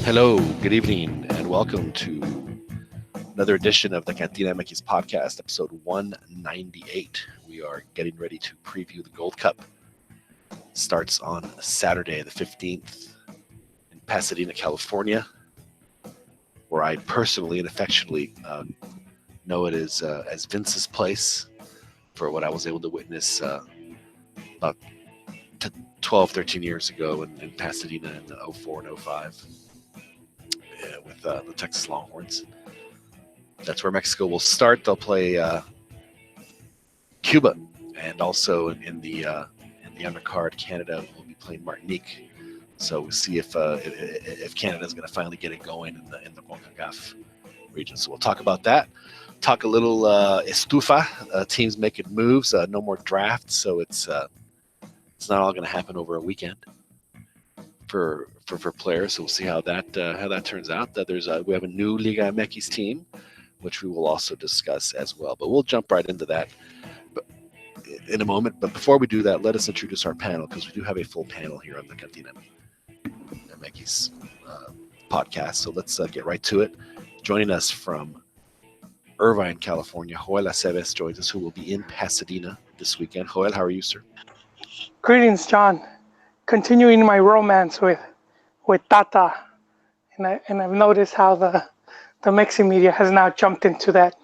Hello, good evening, and welcome to another edition of the CantinaMX Podcast, episode 198. We are getting ready to preview the Gold Cup. It starts on Saturday, the 15th, in Pasadena, California, where I personally and affectionately know it as Vince's place for what I was able to witness about 12, 13 years ago in Pasadena in 04 and 05 with the Texas Longhorns. That's where Mexico will start. They'll play Cuba, and also in the undercard, Canada will be playing Martinique. So we'll see if Canada's going to finally get it going in the CONCACAF region. So we'll talk about that. Talk a little estufa, teams making moves. No more drafts, so it's not all going to happen over a weekend for players. So we'll see how that turns out. We have a new Liga MX team, which we will also discuss as well. But we'll jump right into that in a moment. But before we do that, let us introduce our panel, because we do have a full panel here on the CantinaMX podcast. So let's get right to it. Joining us from Irvine, California, Joel Aceves joins us, who will be in Pasadena this weekend. Joel, how are you, sir? Greetings, John. Continuing my romance with Tata, and I've noticed how the Mexican media has now jumped into that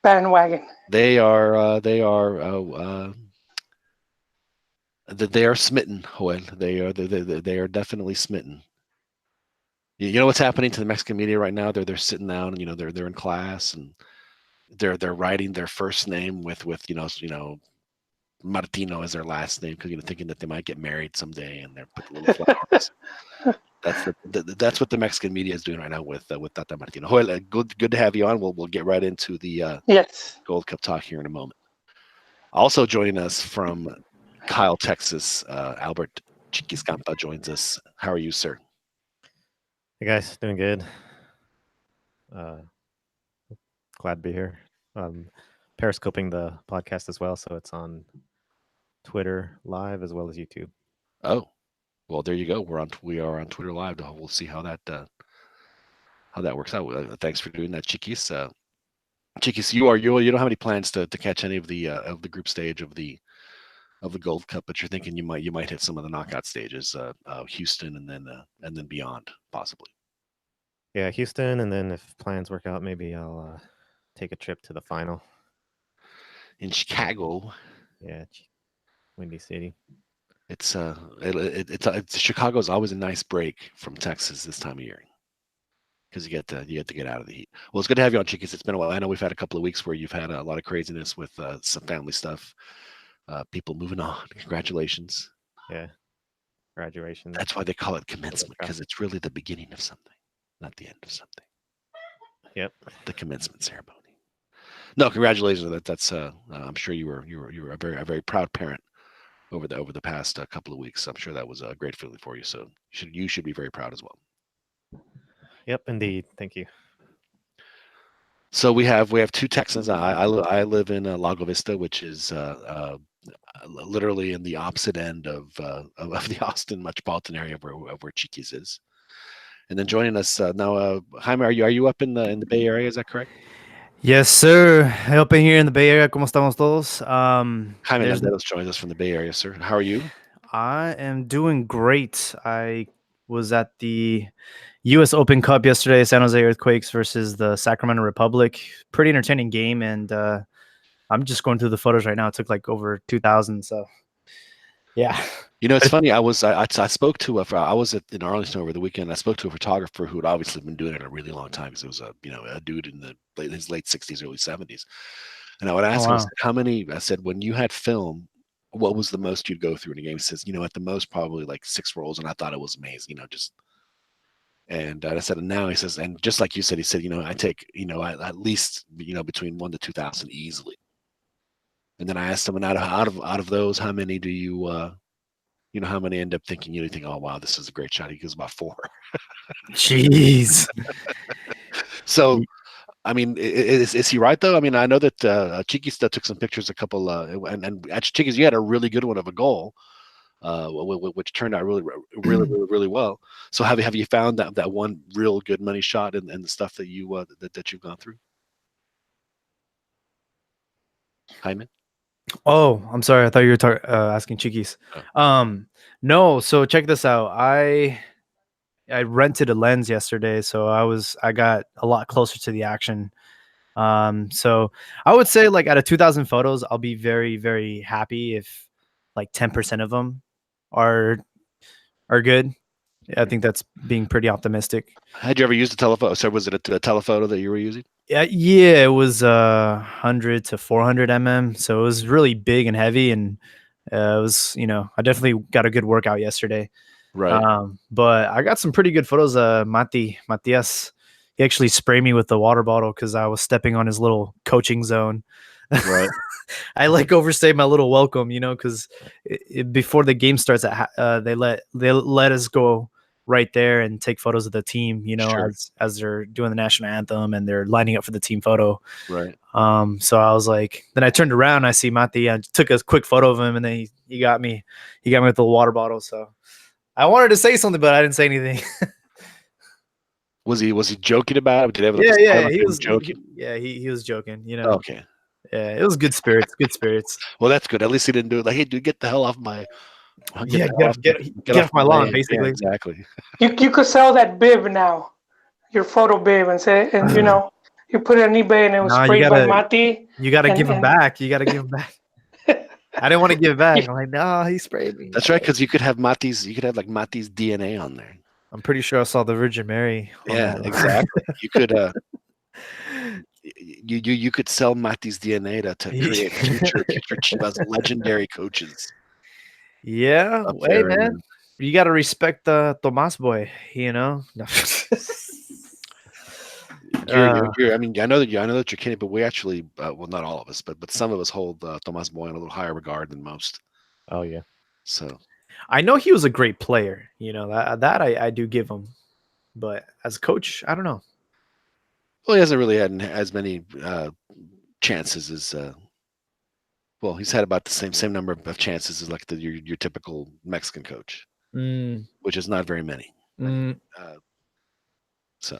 bandwagon. They are smitten, Joel. They are definitely smitten. You know what's happening to the Mexican media right now? They're sitting down, and they're in class, and they're writing their first name with Martino as their last name, because thinking that they might get married someday, and they're putting little flowers. That's what the Mexican media is doing right now with Tata Martino. Joel, good to have you on. We'll get right into the yes Gold Cup talk here in a moment. Also joining us from Kyle, Texas, Albert Chiquiscampa joins us. How are you, sir? Hey guys, doing good. Glad to be here. Periscoping the podcast as well, so it's on Twitter live as well as YouTube. Oh, well, there you go. We are on Twitter live. We'll see how that works out. Thanks for doing that, Chiquis. Chiquis, you don't have any plans to catch any of the group stage of the Gold Cup, but you're thinking you might hit some of the knockout stages, Houston and then beyond, possibly. Yeah, Houston, and then if plans work out, maybe I'll take a trip to the final in Chicago. Yeah, Windy City. It's Chicago's always a nice break from Texas this time of year, because you get to get out of the heat. Well, it's good to have you on, Chiquis. It's been a while. I know we've had a couple of weeks where you've had a lot of craziness with some family stuff, people moving on. Congratulations. Yeah, graduation. That's why they call it commencement, because it's really the beginning of something, not the end of something. Yep. The commencement ceremony. No, congratulations. That's I'm sure you were a very proud parent over the past couple of weeks. I'm sure that was a great feeling for you. So you should be very proud as well. Yep, indeed. Thank you. So we have two Texans. I live in Lago Vista, which is literally in the opposite end of the Austin metropolitan area where Chiquis is. And then joining us now, Jaime, are you up in the Bay Area? Is that correct? Yes, sir. Up in here in the Bay Area. ¿Cómo estamos todos? Jaime Landeros joins us from the Bay Area, sir. How are you? I am doing great. I was at the U.S. Open Cup yesterday, San Jose Earthquakes versus the Sacramento Republic. Pretty entertaining game, and I'm just going through the photos right now. It took like over 2,000, so yeah. It's funny. I spoke to I was in Arlington over the weekend. I spoke to a photographer who had obviously been doing it a really long time, because it was a dude in his late 60s, early 70s. And I would ask him, how many? I said, when you had film, what was the most you'd go through in a game? He says, at the most probably like 6 rolls, and I thought it was amazing. And I said, and now he says, and just like you said, he said, I take at least between 1,000 to 2,000 easily. And then I asked him, and out of those, how many do you? How many end up thinking, you think, oh, wow, this is a great shot? He goes about 4. Jeez. So, I mean, is he right, though? I mean, I know that Chiquis took some pictures, a couple, and actually, Chiquis, you had a really good one of a goal. which turned out really well. So have you found that one real good money shot in the stuff that that you've gone through? Hyman? Oh, I'm sorry. I thought you were asking Chikis. No. So check this out. I rented a lens yesterday, so I got a lot closer to the action. So I would say like out of 2,000 photos, I'll be very, very happy if like 10% of them are good. I think that's being pretty optimistic. Had you ever used a telephoto? So was it a telephoto that you were using? Yeah, it was 100 to 400 mm, so it was really big and heavy, and it was, I definitely got a good workout yesterday. Right. But I got some pretty good photos. Matias, he actually sprayed me with the water bottle because I was stepping on his little coaching zone. Right. I like overstayed my little welcome, because before the game starts, they let us go right there and take photos of the team, Sure. as they're doing the national anthem and they're lining up for the team photo. Right. So I was like, then I turned around, I see Mati, I took a quick photo of him, and then he got me with the water bottle. So I wanted to say something, but I didn't say anything. Was he joking about it? Did he have He was joking? He was joking, Okay. Yeah, it was good spirits. Well, that's good. At least he didn't do it like, hey, dude, get the hell off my get off my lawn, land. basically. Yeah, exactly. You could sell that bib now, your photo bib, and say, and you put it on eBay, and it was sprayed by Mati. You gotta give him back. You gotta give him back. I didn't want to give it back. I'm like, no, he sprayed me. That's right, because you could have Mati's DNA on there. I'm pretty sure I saw the Virgin Mary. Yeah, exactly. You could you could sell Mati's DNA to create future Chivas legendary coaches. Yeah, hey man, you gotta respect the Tomas boy. I mean, I know that you're kidding, but we actually, well, not all of us, but some of us hold Tomas Boy in a little higher regard than most. Oh yeah. So I know he was a great player. That I do give him, but as a coach, I don't know. Well, he hasn't really had as many chances as. Well, he's had about the same number of chances as like your typical Mexican coach, which is not very many. So.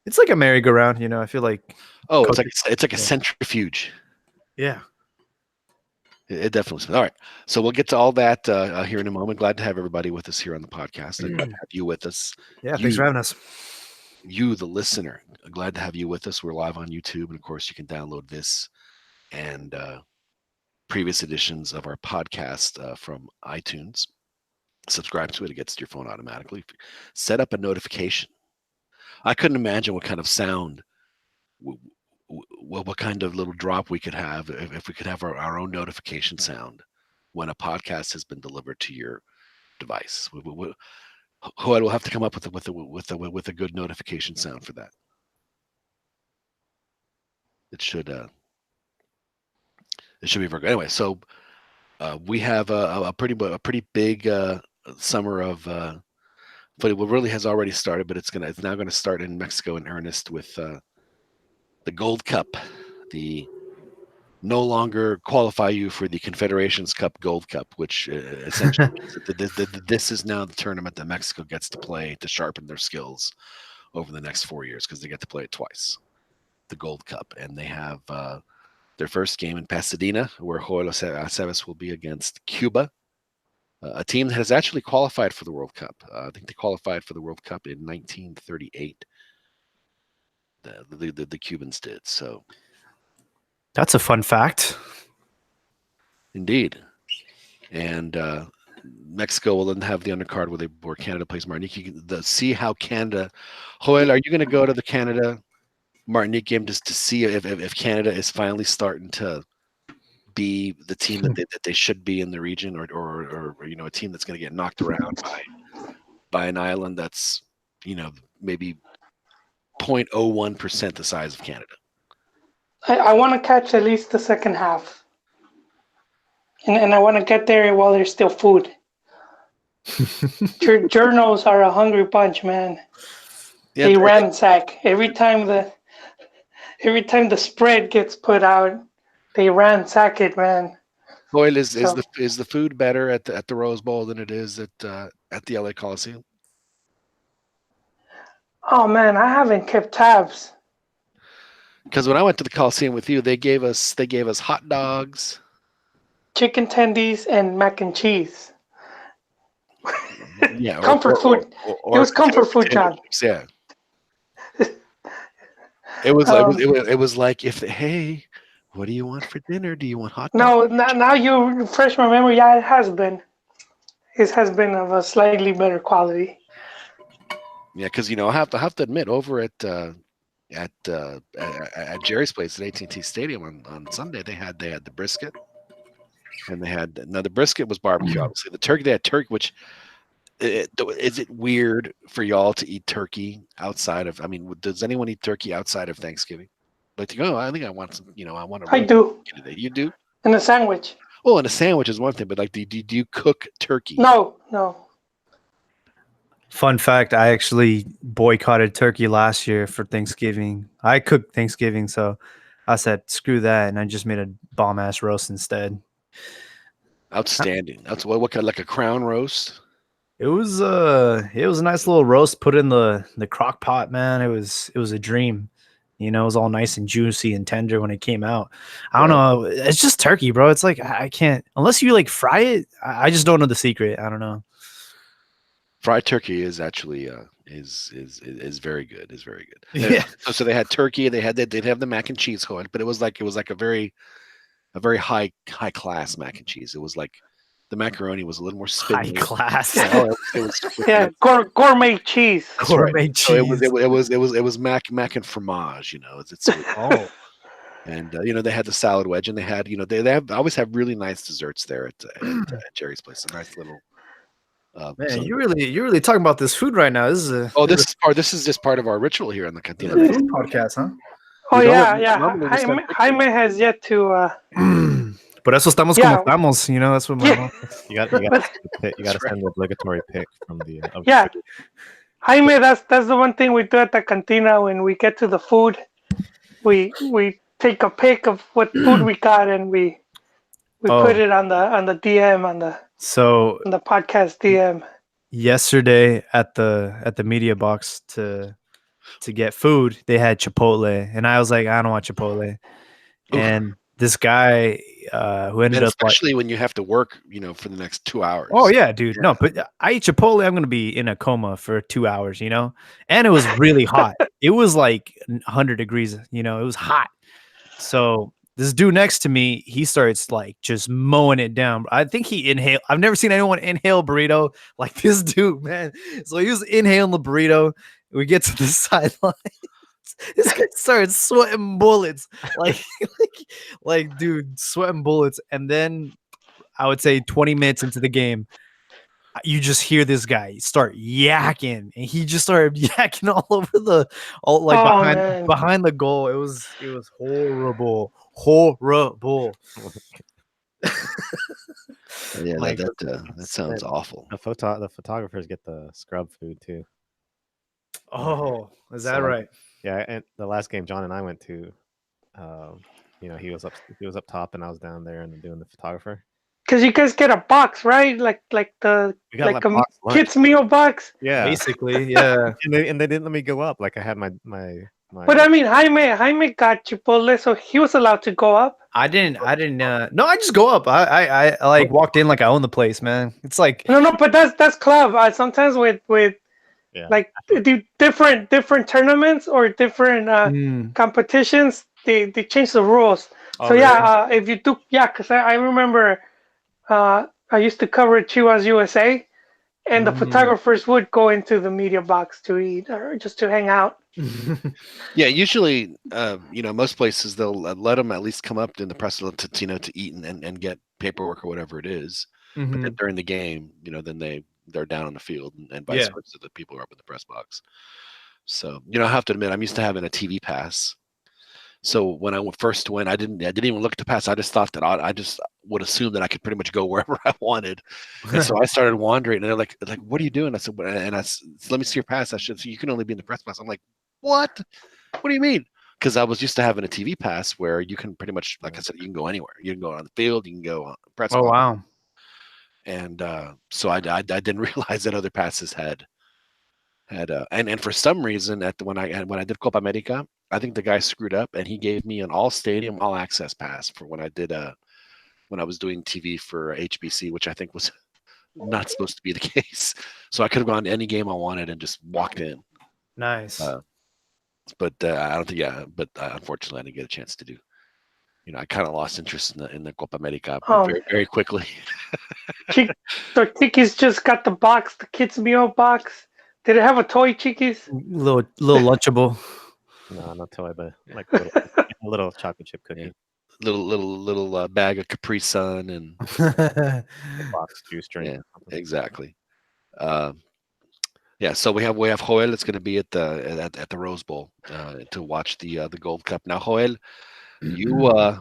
It's like a merry-go-round, I feel like. Oh, it's like a centrifuge. Yeah. It definitely is. All right. So we'll get to all that here in a moment. Glad to have everybody with us here on the podcast. Glad to have you with us. Yeah, thanks for having us. You, the listener, glad to have you with us. We're live on YouTube, and of course, you can download this and previous editions of our podcast from iTunes. Subscribe to it; it gets to your phone automatically. Set up a notification. I couldn't imagine what kind of sound, what kind of little drop we could have if we could have our own notification sound when a podcast has been delivered to your device. We'll have to come up with a good notification sound for that. It should be very good. Anyway, so we have a pretty big summer of. But it really has already started, but it's now going to start in Mexico in earnest with the Gold Cup, the no longer qualify you for the Confederations Cup Gold Cup, which essentially means that this is now the tournament that Mexico gets to play to sharpen their skills over the next 4 years, because they get to play it twice, the Gold Cup, and they have their first game in Pasadena, where Joel Aceves will be against Cuba. A team that has actually qualified for the World Cup. I think they qualified for the World Cup in 1938. The Cubans did. So that's a fun fact. Indeed. And Mexico will then have the undercard where Canada plays Martinique. See how Canada. Joel, are you going to go to the Canada Martinique game just to see if Canada is finally starting to be the team that they should be in the region, or a team that's going to get knocked around by an island that's maybe 0.01% the size of Canada? I want to catch at least the second half, and I want to get there while there's still food. Journos are a hungry bunch, man. Yeah, they ransack every time the spread gets put out. They ransack it, man. Boyle, So, is the food better at the Rose Bowl than it is at the LA Coliseum? oh man, I haven't kept tabs. Because when I went to the Coliseum with you, they gave us hot dogs. Chicken tendies and mac and cheese. Yeah, Comfort food. It was comfort food, potato John. chips, yeah. It was like Um, it was like hey, what do you want for dinner? Do you want hot dog? no, now you refresh my memory. Yeah, it has been. It has been of a slightly better quality. Yeah, because I have to admit, over at Jerry's place at AT&T Stadium on Sunday, they had the brisket, and the brisket was barbecue. Obviously, the turkey, they had turkey, which is it weird for y'all to eat turkey outside of? I mean, does anyone eat turkey outside of Thanksgiving? Like to go, I think I want some, I want a I roast do. today. You do? In a sandwich. Well, and a sandwich is one thing, but like, do you cook turkey? No. Fun fact: I actually boycotted turkey last year for Thanksgiving. I cooked Thanksgiving, so I said screw that, and I just made a bomb ass roast instead. Outstanding. That's what kind, like a crown roast? It was a nice little roast put in the crock pot, man. It was a dream. It was all nice and juicy and tender when it came out. I don't know. It's just turkey, bro. It's like I can't unless you like fry it. I just don't know the secret. I don't know. Fried turkey is actually is very good. Is very good. Yeah. So they had turkey. They'd have the mac and cheese going, but it was like a very high class mac and cheese. It was like the macaroni was a little more High spindly. class. Yeah, it was Yeah, gourmet cheese. That's Gourmet right. cheese. So it was mac and fromage. It's Oh. and they had the salad wedge, and they had they always have really nice desserts there at Jerry's place. A nice little. Man, So, you're really talking about this food right now. This is a this is just part of our ritual here on the Cantina. food podcast, huh? Oh Normally yeah. we start Jaime has yet to. Por eso estamos Yeah. como estamos. That's what my Yeah. mom. You got to send the obligatory pic from the Yeah. Jaime, that's the one thing we do at the cantina when we get to the food. We take a pic of what food we got and we put it on the DM on the podcast DM. Yesterday at the media box to get food, they had Chipotle, and I was like, I don't want Chipotle. And this guy who ended up especially when you have to work, for the next 2 hours. Oh yeah, dude. Yeah. No, but I eat Chipotle, I'm gonna be in a coma for 2 hours, and it was really hot. It was like 100 degrees, it was hot. So this dude next to me, he starts like just mowing it down. I think he inhaled. I've never seen anyone inhale burrito like this dude, man. So he was inhaling the burrito. We get to the sideline. This guy started sweating bullets, like dude, sweating bullets. And then I would say 20 minutes into the game, you just hear this guy start yakking, and he just started yakking all over behind the goal. It was horrible. Yeah, that sounds awful. The photographers get the scrub food too. Oh, is that right? Yeah, and the last game John and I went to, he was up top and I was down there and doing the photographer. Because you guys get a box, right? Like a kids meal box. Yeah, basically, yeah. and they didn't let me go up. Like I had my. But I mean, Jaime got Chipotle, so he was allowed to go up. I didn't. No, I just go up. I like walked in like I own the place, man. It's like no, but that's club. Sometimes with like different tournaments or different competitions, they change the rules. Oh, so really? if you do, because I remember I used to cover Chivas USA, and the photographers would go into the media box to eat or just to hang out. Yeah, usually, most places they'll let them at least come up in the press to eat and get paperwork or whatever it is. But then during the game, then they're down on the field and vice versa. The people are up in the press box. So I have to admit, I'm used to having a TV pass. So when I first went, I didn't even look at the pass. I just thought that I just would assume that I could pretty much go wherever I wanted. And so I started wandering, and they're like, "What are you doing?" I said, "Let me see your pass." I said, "So you can only be in the press box." I'm like, "What? What do you mean?" because I was used to having a TV pass where you can pretty much, like I said, you can go anywhere. You can go on the field, you can go on press Oh conference. wow. And so I didn't realize that other passes had and for some reason when I did Copa America, I think the guy screwed up and he gave me an all stadium, all access pass for when I was doing TV for HBC, which I think was not supposed to be the case. So I could have gone to any game I wanted and just walked in. Nice. But I don't think, but unfortunately, I didn't get a chance to do. I kind of lost interest in the Copa America very, very quickly. So Chiquis just got the box, the kids meal box. Did it have a toy, Chiquis? Little lunchable. No, not toy, but like a little chocolate chip cookie. Yeah. Little bag of Capri Sun and box juice drink. Yeah, exactly. Yeah, so we have Joel that's going to be at the Rose Bowl to watch the Gold Cup. Now, Joel, you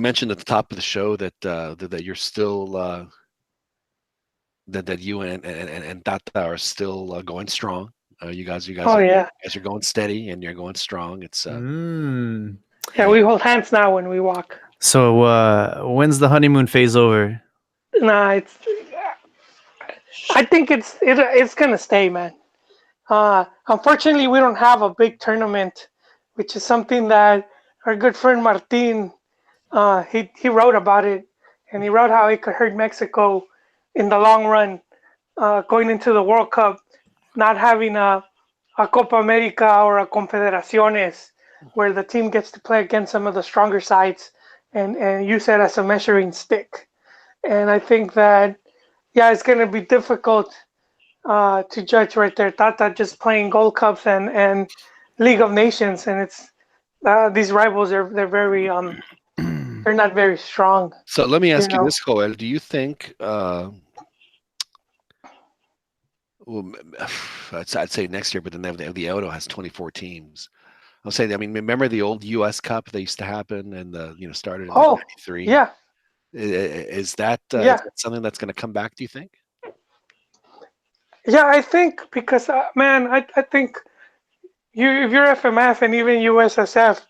mentioned at the top of the show that you're still that you and Tata are still going strong. You guys are going steady and you're going strong. It's yeah, we hold hands now when we walk. So when's the honeymoon phase over? Nah, I think it's gonna stay, man. Unfortunately, we don't have a big tournament, which is something that our good friend Martin he wrote about it, and he wrote how it could hurt Mexico in the long run, going into the World Cup, not having a Copa America or a Confederaciones where the team gets to play against some of the stronger sides and use it as a measuring stick. And I think that, yeah, it's going to be difficult to judge right there. Tata just playing Gold Cups and League of Nations, and it's these rivals they're very they're not very strong. So let me ask you this, Joel. Do you think? Well, I'd say next year, but then the Euro has 24 teams. I'll say, I mean, remember the old U.S. Cup that used to happen and started in 93? Yeah. Is that something that's going to come back, do you think? Yeah, I think because, man, I think if you're FMF and even USSF,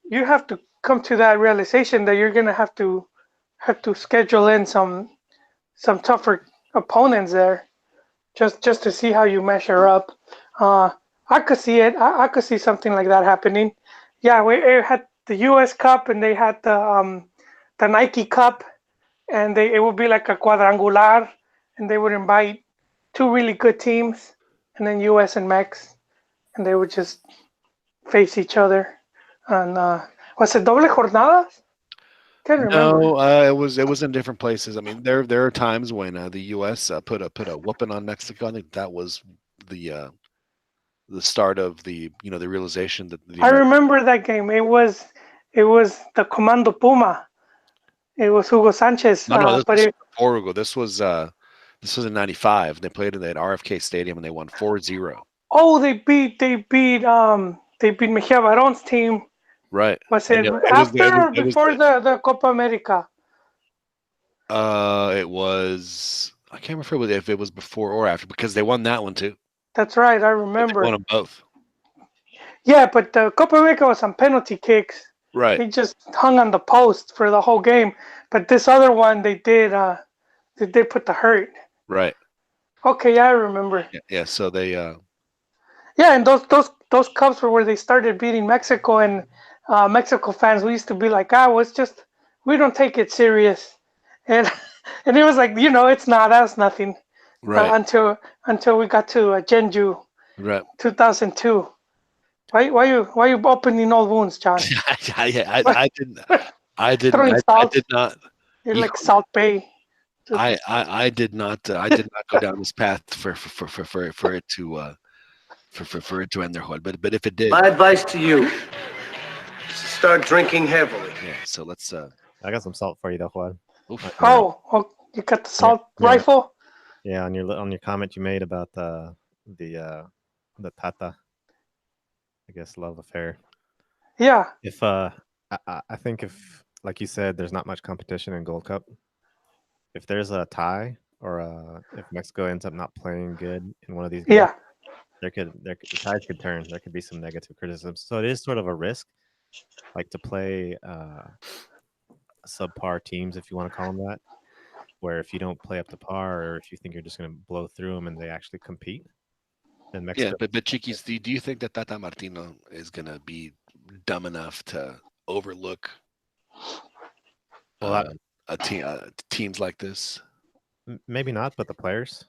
you have to come to that realization that you're going to have to schedule in some tougher opponents there just to see how you measure up. I could see it. I could see something like that happening. Yeah, we had the U.S. Cup and they had the Nike Cup, and it would be like a quadrangular, and they would invite two really good teams, and then U.S. and Mex, and they would just face each other. And was it doble jornadas? Can't remember. No, it was in different places. I mean, there are times when the U.S. put a whooping on Mexico. I think that was the start of the realization that I remember that game. It was the Comando Puma. It was Hugo Sanchez. No, this was before Hugo. This was in '95. They played in that RFK Stadium and they won 4-0. Oh, they beat Mejia Baron's team. Right. Was it after or before the Copa America? It was. I can't remember if it was before or after because they won that one too. That's right, I remember. They won them both. Yeah, but the Copa America was on penalty kicks. Right. He just hung on the post for the whole game. But this other one, they did put the hurt. Right. Okay, yeah, I remember. Yeah. So they. Yeah, and those cups were where they started beating Mexico, and Mexico fans, we used to be like, it's just we don't take it serious, and it was like it's not, that's nothing. Right. Until we got to Jeonju. Right. 2002. Why you opening old wounds, John? I did not. You're like Salt Bay. I did not go down this path for it to for it to end their hold. But if it did, my advice to you is to start drinking heavily. Yeah. So let's. I got some salt for you though, Juan. Oh, you got the salt rifle. Yeah, on your comment you made about the Tata, I guess, love affair. Yeah. If I think if, like you said, there's not much competition in Gold Cup. If there's a tie or if Mexico ends up not playing good in one of these games, the tides could turn. There could be some negative criticism. So it is sort of a risk, like to play subpar teams, if you want to call them that, where if you don't play up to par, or if you think you're just going to blow through them and they actually compete, then Yeah, Mexico. but Chiquis, do you think that Tata Martino is going to be dumb enough to overlook Well, teams like this? maybe not, but the players.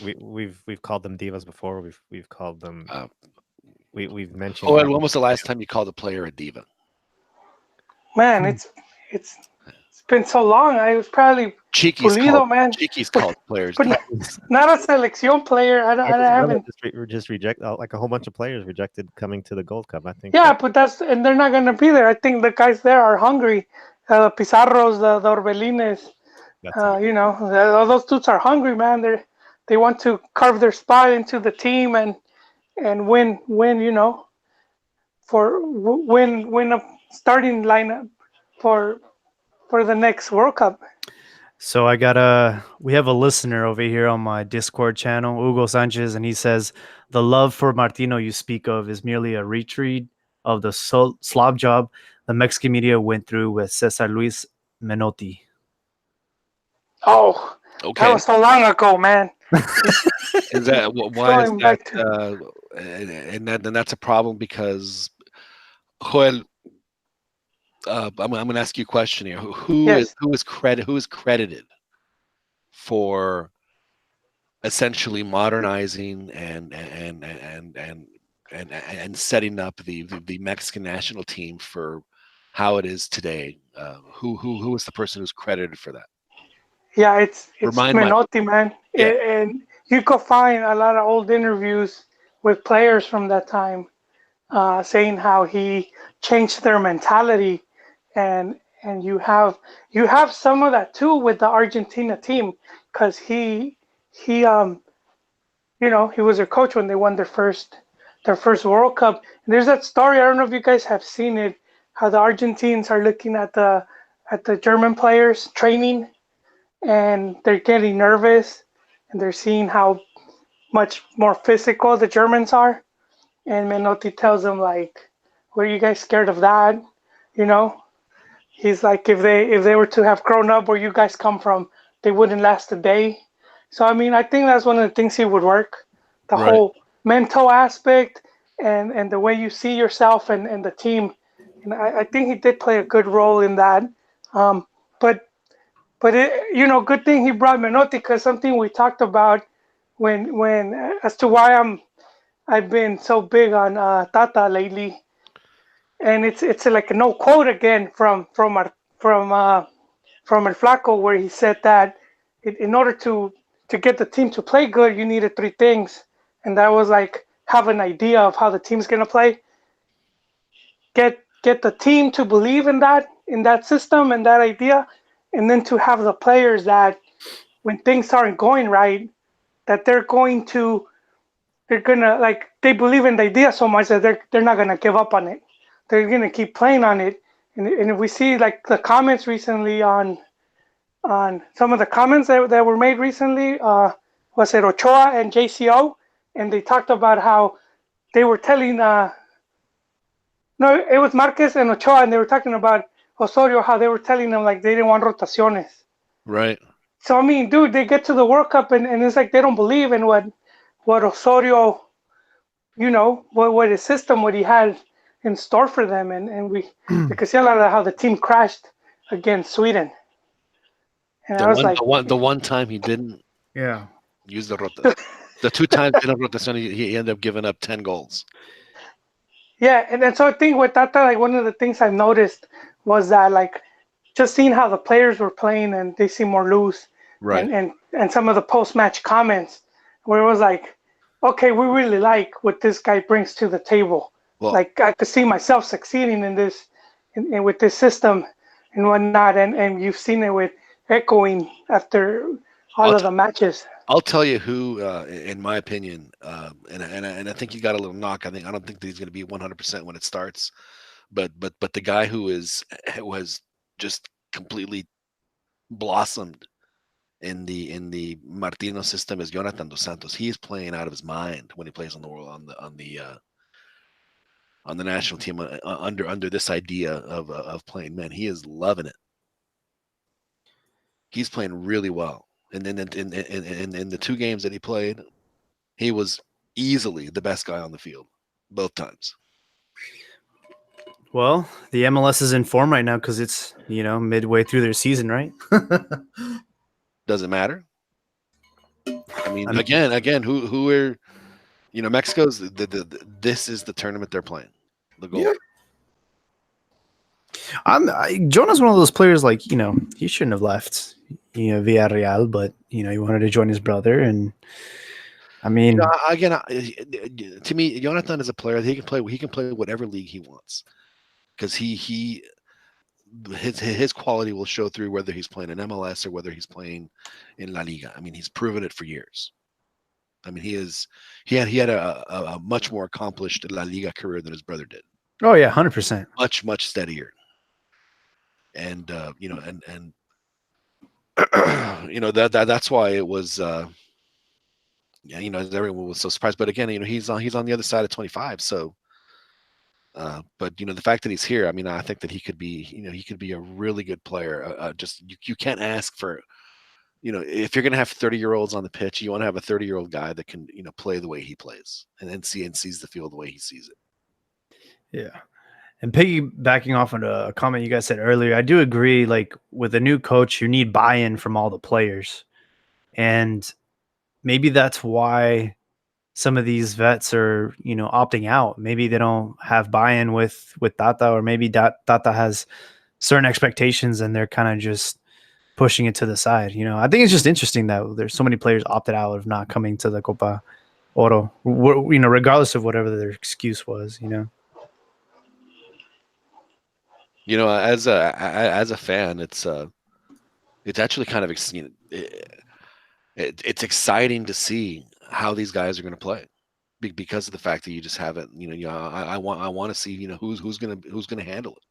We've called them divas before. We've called them. We've mentioned. Oh, and when was the last time you called a player a diva? Man, it's been so long. I was probably Pulido, man. Chiquis called players But divas. not a selección player. I haven't. Just reject like a whole bunch of players rejected coming to the Gold Cup. I think. Yeah, but and they're not gonna be there. I think the guys there are hungry. Pizarros, the Orbelines, you know, those dudes are hungry, man. They want to carve their spot into the team and win. You know, win a starting lineup for the next World Cup. So we have a listener over here on my Discord channel, Hugo Sanchez, and he says the love for Martino you speak of is merely a retreat of the slob job the Mexican media went through with Cesar Luis Menotti. Oh, okay. That was so long ago, man. Is that why is that? And that's a problem because Joel. I'm going to ask you a question here. Who is credited for essentially modernizing and setting up the Mexican national team for how it is today? Who is the person who's credited for that? Yeah, it's Menotti, man. Yeah. And you could find a lot of old interviews with players from that time saying how he changed their mentality, and you have some of that too with the Argentina team, because he you know, he was their coach when they won their first World Cup. And there's that story, I don't know if you guys have seen it, how the Argentines are looking at the German players training, and they're getting nervous, and they're seeing how much more physical the Germans are. And Menotti tells them, like, "Were you guys scared of that?" You know, he's like, if they were to have grown up where you guys come from, they wouldn't last a day. So I mean, I think that's one of the things he would work, the whole mental aspect and the way you see yourself and the team. And I think he did play a good role in that. But it, you know, good thing he brought Menotti, because something we talked about when as to why I've been so big on Tata lately, and it's like a no quote again from El Flaco, where he said that in order to get the team to play good, you needed three things, and that was like have an idea of how the team's gonna play, get the team to believe in that system and that idea, and then to have the players that when things aren't going right, that they're gonna, like, they believe in the idea so much that they're not gonna give up on it. They're gonna keep playing on it. And if we see like the comments recently on some of the comments that were made recently, was it Ochoa and JCO, and they talked about how they were telling no, it was Marquez and Ochoa, and they were talking about Osorio, how they were telling them like they didn't want rotaciones. Right. So I mean, dude, they get to the World Cup and it's like they don't believe in what Osorio, you know, what his system, what he had in store for them, and we could see a lot of how the team crashed against Sweden. And the one time he didn't use the rota, the two times in a rotation he ended up giving up 10 goals. Yeah, and then so I think with Tata, like one of the things I've noticed was that, like, just seeing how the players were playing and they seem more loose, right? And some of the post-match comments where it was like, okay, we really like what this guy brings to the table. Well, like I could see myself succeeding in this, with this system and whatnot, and you've seen it with echoing after all of the matches. I'll tell you who, in my opinion, and I think you got a little knock. I don't think that he's going to be 100% when it starts, but the guy who has just completely blossomed in the Martino system is Jonathan dos Santos. He's playing out of his mind when he plays on the world on the national team under this idea of playing men. He is loving it. He's playing really well. And then in the 2 games that he played, he was easily the best guy on the field both times. Well, the MLS is in form right now because it's midway through their season, right? Doesn't matter. I mean, again, who are Mexico's this is the tournament they're playing. The goal. Yeah. Jonah's one of those players like he shouldn't have left Villarreal, but he wanted to join his brother, and I mean again, to me, Jonathan is a player. He can play whatever league he wants because his quality will show through whether he's playing in MLS or whether he's playing in La Liga. I mean, he's proven it for years. I mean, he had a much more accomplished La Liga career than his brother did. Oh yeah, 100%. Much steadier. And and that's why it was everyone was so surprised. But again, he's on the other side of 25. So, but the fact that he's here, I mean, I think that he could be a really good player. Just you can't ask for, if you're going to have 30-year-olds on the pitch, you want to have a 30-year-old guy that can play the way he plays and sees the field the way he sees it. Yeah. And piggybacking off on a comment you guys said earlier, I do agree. Like with a new coach, you need buy-in from all the players, and maybe that's why some of these vets are opting out. Maybe they don't have buy-in with Tata, or maybe Tata has certain expectations and they're kind of just pushing it to the side. I think it's just interesting that there's so many players opted out of not coming to the Copa Oro. Regardless of whatever their excuse was. As a fan, it's actually kind of it's exciting to see how these guys are going to play because of the fact that you just haven't. I want to see who's going to handle it,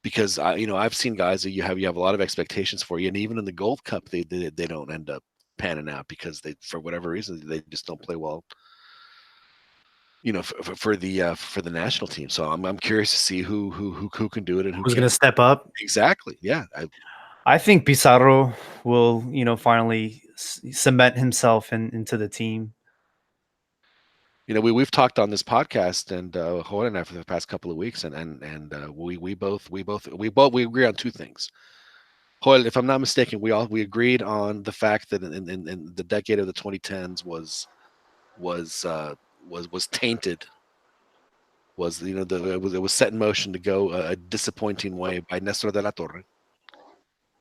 because I've seen guys that you have a lot of expectations for you, and even in the Gold Cup they don't end up panning out because they, for whatever reason, they just don't play well. For the national team. So I'm curious to see who can do it and who's going to step up. Exactly. Yeah. I think Pizarro will, finally cement himself into the team. We've talked on this podcast, and Joel and I, for the past couple of weeks, and we both agree on 2 things. Joel, if I'm not mistaken, we agreed on the fact that in the decade of the 2010s was tainted. It was set in motion to go a disappointing way by Nestor de la Torre.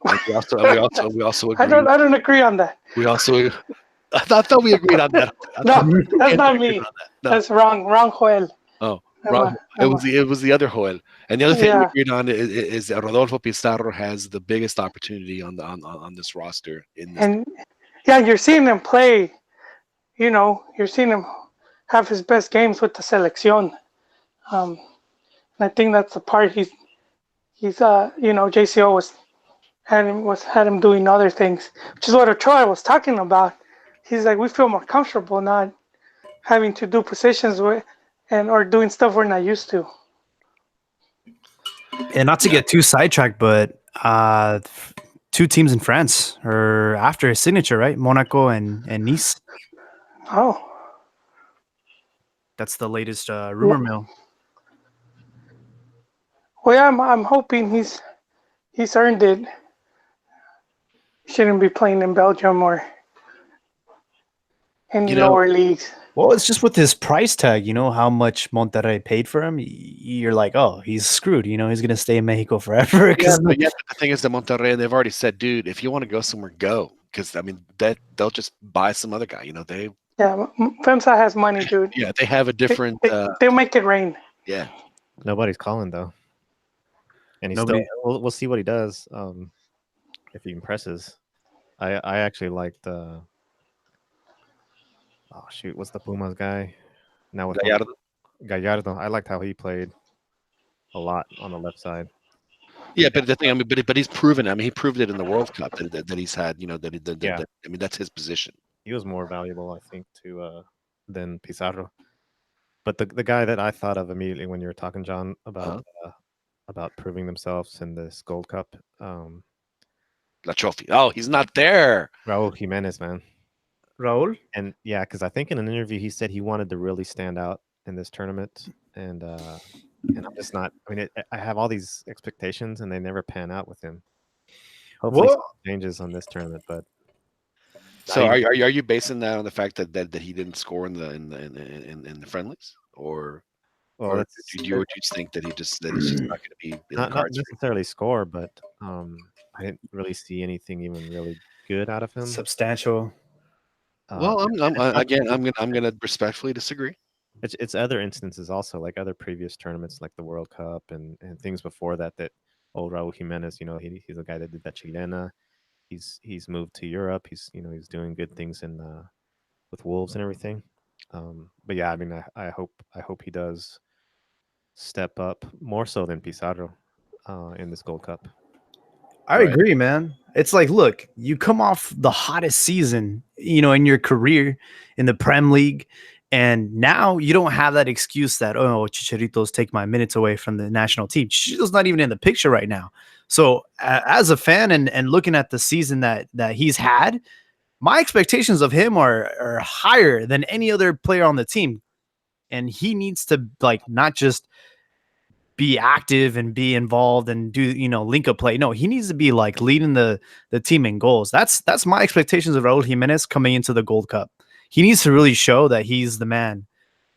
And we also agreed. I don't agree on that. I thought we agreed on that. No, that's not me. No. That's wrong, Joel. Oh, wrong. It was the other Joel. And the other thing we agreed on is that Rodolfo Pizarro has the biggest opportunity on this roster. You're seeing him play. You're seeing him have his best games with the selección. And I think that's the part he's JCO had him doing other things, which is what Ochoa was talking about. He's like, we feel more comfortable not having to do positions or doing stuff we're not used to. And not to get too sidetracked, but 2 teams in France are after his signature, right? Monaco and Nice. Oh, that's the latest rumor mill. Well, yeah, I'm hoping he's earned it. Shouldn't be playing in Belgium or in lower leagues. Well, it's just with his price tag, how much Monterrey paid for him. You're like, oh, he's screwed. He's going to stay in Mexico forever. But the thing is, the Monterrey, they've already said, dude, if you want to go somewhere, go. Because I mean, they'll just buy some other guy. They. Yeah, FEMSA has money, dude. Yeah, they have a different. They'll make it rain. Yeah. Nobody's calling though, and he's still. We'll see what he does. If he impresses, I actually liked. Oh shoot, what's the Pumas guy? Now with Gallardo. I liked how he played a lot on the left side. Yeah, but the thing, I mean, but he's proven. I mean, he proved it in the World Cup that he's had. Yeah. I mean, that's his position. He was more valuable, I think, to than Pizarro. But the guy that I thought of immediately when you were talking, John, about proving themselves in this Gold Cup, La trophy. Oh, he's not there. Raul Jimenez, man. Raul? And yeah, because I think in an interview he said he wanted to really stand out in this tournament, and I'm just not. I mean, I have all these expectations, and they never pan out with him. Hopefully, Well, something changes on this tournament, but So are you basing that on the fact that he didn't score in the friendlies, or well, or that's do you just think that it's just not going to be in the not cards? necessarily score, but I didn't really see anything even really good out of him. substantial. Well, I'm gonna respectfully disagree. It's other instances also, like other previous tournaments, like the World Cup and things before that. That old Raul Jimenez, he's the guy that did that Chilena. He's moved to Europe. He's doing good things in with Wolves and everything. But yeah, I mean, I hope he does step up more so than Pizarro in this Gold Cup. I Right. agree, man. It's like, look, you come off the hottest season, in your career in the Prem League, and now you don't have that excuse that, oh, Chicharito's take my minutes away from the national team. Chicharito's not even in the picture right now. So as a fan and looking at the season that he's had, my expectations of him are higher than any other player on the team. And he needs to not just be active and be involved and do link up play. No, he needs to be leading the team in goals. That's my expectations of Raul Jimenez coming into the Gold Cup. He needs to really show that he's the man,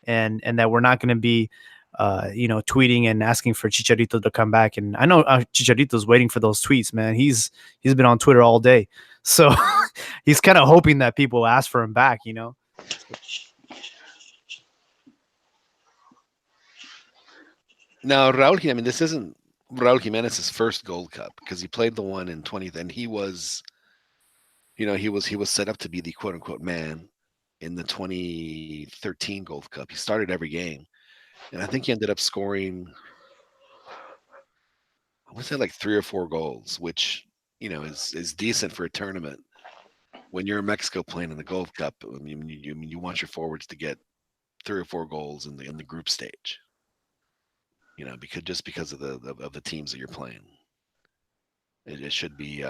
and that we're not going to be tweeting and asking for Chicharito to come back. And I know Chicharito's waiting for those tweets, man. He's been on Twitter all day, so he's kind of hoping that people ask for him back. Now, I mean, this isn't Raul Jimenez's first Gold Cup because he played the one in 20th, and he was set up to be the quote unquote man in the 2013 Gold Cup. He started every game, and I think he ended up scoring, I would say, like 3 or 4 goals, which is decent for a tournament. When you're in Mexico playing in the Gold Cup, I mean, you want your forwards to get 3 or 4 goals in the group stage. Because of the teams that you're playing, it should be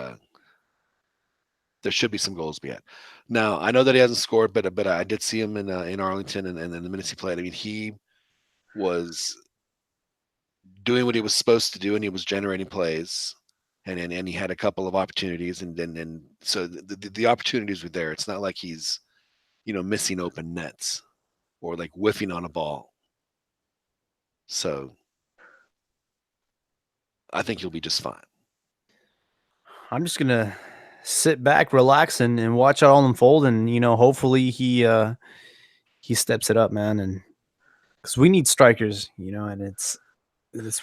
there should be some goals to be had. Now I know that he hasn't scored, but I did see him in Arlington, and the minutes he played, I mean, he was doing what he was supposed to do, and he was generating plays, and he had a couple of opportunities, and so the opportunities were there. It's not like he's missing open nets or like whiffing on a ball. So I think he'll be just fine. I'm just gonna sit back, relax, and watch it all unfold, and hopefully he steps it up, man, and because we need strikers, and it's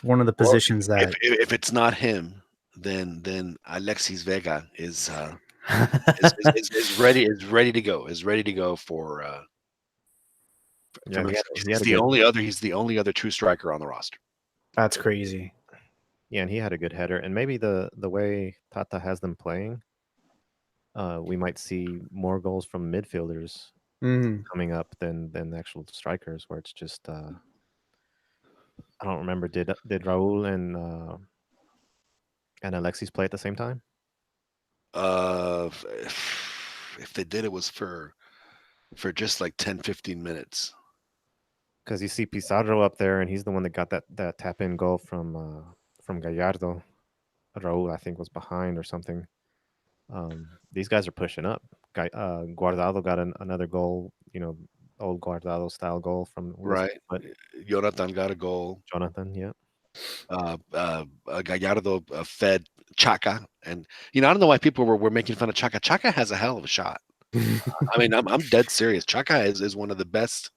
one of the positions that if it's not him, then Alexis Vega is ready to go for. He's the only other true striker on the roster. That's crazy. Yeah, and he had a good header, and maybe the way Tata has them playing, we might see more goals from midfielders coming up than the actual strikers, where it's just I don't remember. Did Raul and Alexis play at the same time? If they did, it was for just like 10-15 minutes. Because you see Pizarro up there, and he's the one that got that tap in goal from Gallardo. Raul, I think, was behind or something. These guys are pushing up. Guardado got another goal, old Guardado style goal from right. Jonathan got a goal. Jonathan, yeah. Gallardo fed Chaka, and I don't know why people were making fun of Chaka. Chaka has a hell of a shot. I mean, I'm dead serious. Chaka is one of the best.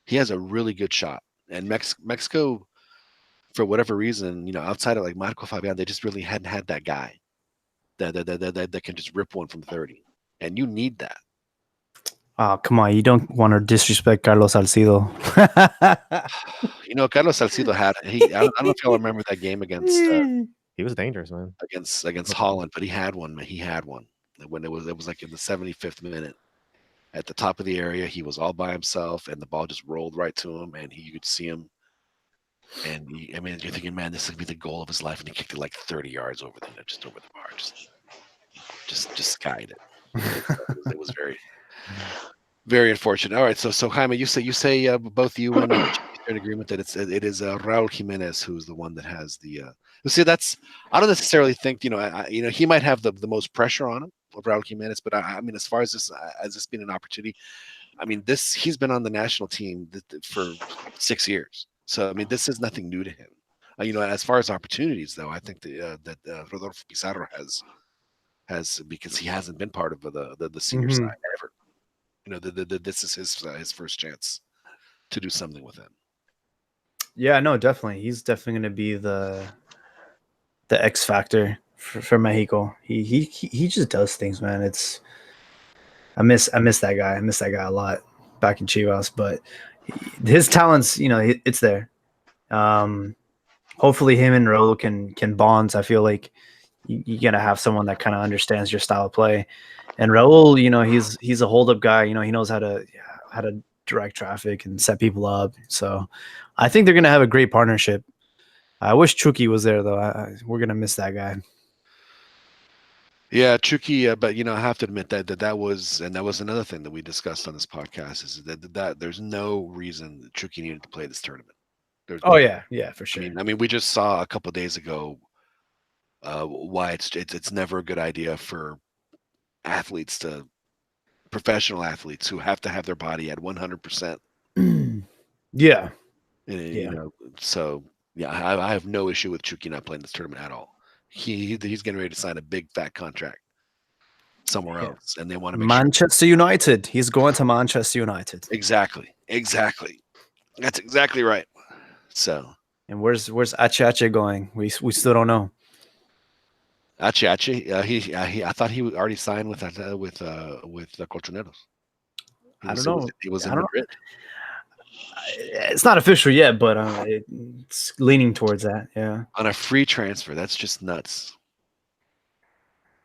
He has a really good shot, and Mexico, for whatever reason, outside of like Marco Fabian, they just really hadn't had that guy that can just rip one from 30, and you need that. Oh, come on. You don't want to disrespect Carlos Salcido. Carlos Salcido I don't know if y'all remember that game against He was dangerous, man. against Holland, but he had one. Man, he had one when it was like in the 75th minute at the top of the area. He was all by himself, and the ball just rolled right to him, and you could see him. And I mean, you're thinking, man, this would be the goal of his life, and he kicked it like 30 yards over just over the bar, just skied it. It was very, very unfortunate. All right, so Jaime, you say both you and are in agreement that it is Raul Jimenez who's the one that has the. See, I don't necessarily think he might have the most pressure on him of Raul Jimenez, but I mean, as far as this being an opportunity, I mean, he's been on the national team for 6 years, so I mean, this is nothing new to him. As far as opportunities, though, I think that Rodolfo Pizarro has because he hasn't been part of the senior side ever. This is his first chance to do something with him. Yeah, no, definitely. He's definitely going to be the X factor for Mexico. He just does things, man. I miss that guy. I miss that guy a lot back in Chivas, but his talents, it's there. Hopefully him and Raul can bond. I feel like you gotta have someone that kind of understands your style of play. And Raul, he's a hold up guy. He knows how to direct traffic and set people up. So I think they're gonna have a great partnership. I wish Chucky was there though. We're gonna miss that guy. Yeah, Chucky, but I have to admit that was another thing that we discussed on this podcast is that there's no reason that Chucky needed to play this tournament. Yeah, for sure. I mean, we just saw a couple of days ago why it's never a good idea for professional athletes who have to have their body at 100%. Yeah. So yeah, I have no issue with Chucky not playing this tournament at all. He's getting ready to sign a big fat contract somewhere else, and they want to make Manchester United. He's going to Manchester United. Exactly. That's exactly right. So, and where's Ache going? We still don't know. Ache, I thought he already signed with Colchoneros. I don't know. He was in Madrid. It's not official yet, but it's leaning towards that. Yeah, on a free transfer. That's just nuts.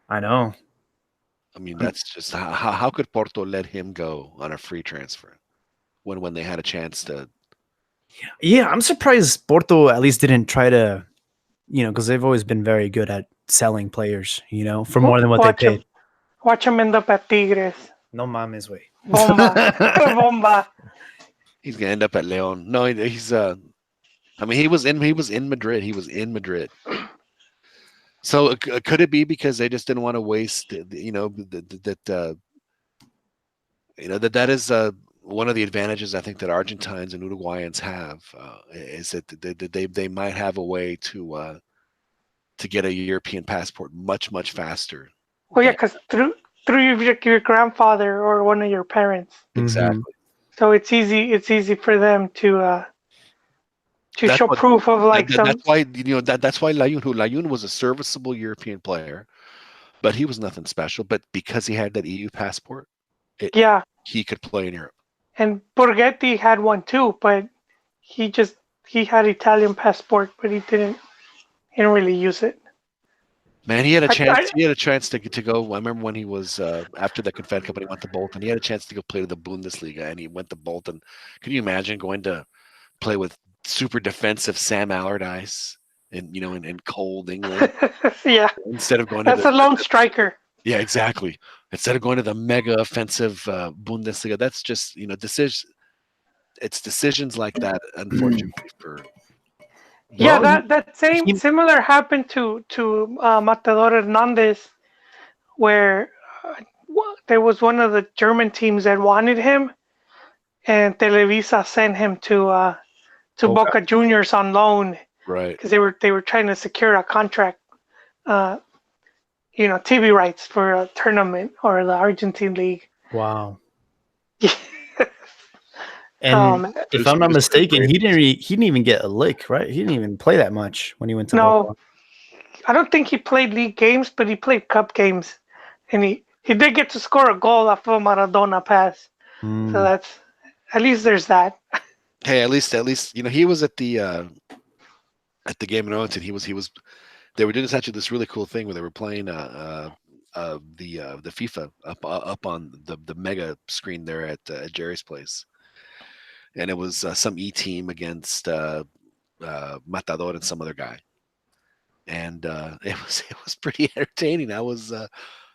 I know. I mean, that's just how could Porto let him go on a free transfer when they had a chance to? Yeah, I'm surprised Porto at least didn't try to, because they've always been very good at selling players, for more than what they paid. Watch him end up at Tigres. No mames, way. Bomba. Bomba. He's gonna end up at León. No, he's I mean, he was in Madrid. He was in Madrid. So could it be because they just didn't want to waste, that is one of the advantages I think that Argentines and Uruguayans have is that they might have a way to get a European passport much faster. Well, yeah, because through your grandfather or one of your parents. Exactly. So it's easy for them to show proof of That's why that's why Layun was a serviceable European player, but he was nothing special. But because he had that EU passport, he could play in Europe. And Borghetti had one too, but he had Italian passport, but he didn't really use it. Man, he had a chance. He had a chance to go. I remember when he was after the Confed Cup, and he went to Bolton. He had a chance to go play to the Bundesliga, and he went to Bolton. Can you imagine going to play with super defensive Sam Allardyce in cold England? Yeah. Instead of going that's a lone striker. Yeah, exactly. Instead of going to the mega offensive Bundesliga, that's just it's decisions like that, unfortunately for. Yeah, that similar happened to Matador Hernandez, where there was one of the German teams that wanted him, and Televisa sent him to Boca Juniors on loan, right? Because they were trying to secure a contract, TV rights for a tournament or the Argentine League. Wow. And if I'm not mistaken, he didn't even get a lick, right? He didn't even play that much when he went to Boca. I don't think he played league games, but he played cup games, and he did get to score a goal off of a Maradona pass. So that's at least there's that. Hey, at least he was at the game in Arlington. He was They were doing this really cool thing where they were playing the FIFA up on the mega screen there at Jerry's place, and it was some E team against Matador and some other guy, and it was pretty entertaining. I was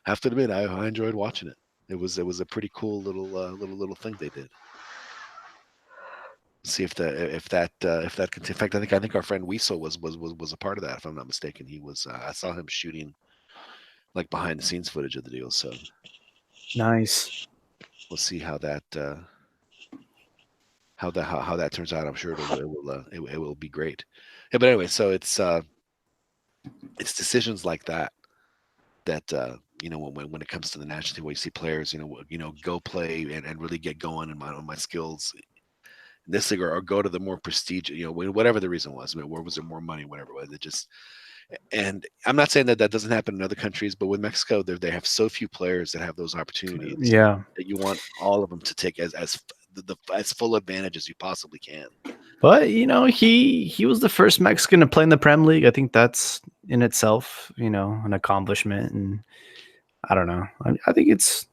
have to admit I enjoyed watching it. It was a pretty cool little thing they did. See if that in fact I think our friend Weasel was a part of that, if I'm not mistaken. He was I saw him shooting like behind the scenes footage of the deal. So Nice. we'll see how that turns out. I'm sure it will be great. Yeah, but anyway, so it's decisions like that when it comes to the national team, where you see players go play and really get going on my skills in this league, or go to the more prestigious, whatever the reason was. I mean, where was there more money, whatever it was. It just, and I'm not saying that doesn't happen in other countries, but with Mexico, they have so few players that have those opportunities. Yeah. That you want all of them to take as full advantage as you possibly can. But he was the first Mexican to play in the Prem League. I think that's in itself, an accomplishment. And I don't know. I think it's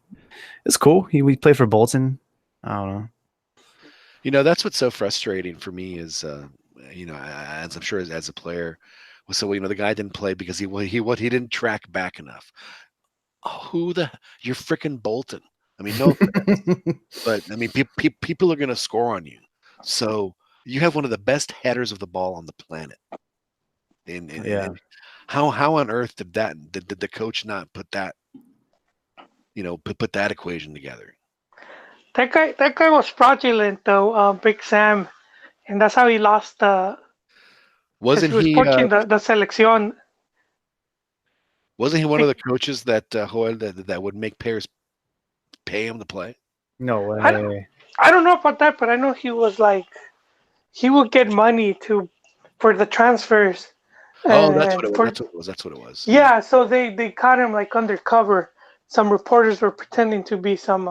cool. We played for Bolton. I don't know. That's what's so frustrating for me is, as I'm sure as a player, so the guy didn't play because he didn't track back enough. Oh, you're freaking Bolton. I mean, no offense, but I mean, people are going to score on you. So you have one of the best headers of the ball on the planet. And how on earth did the coach not put that, put that equation together? That guy was fraudulent though, Big Sam, and that's how he lost the. Wasn't he was he coaching the selección? Wasn't he one of the coaches that Joel that would make players pay him to play? No way. I don't know about that, but I know he was like, he would get money for the transfers. Oh, that's what it was. Yeah, so they caught him like undercover. Some reporters were pretending to be some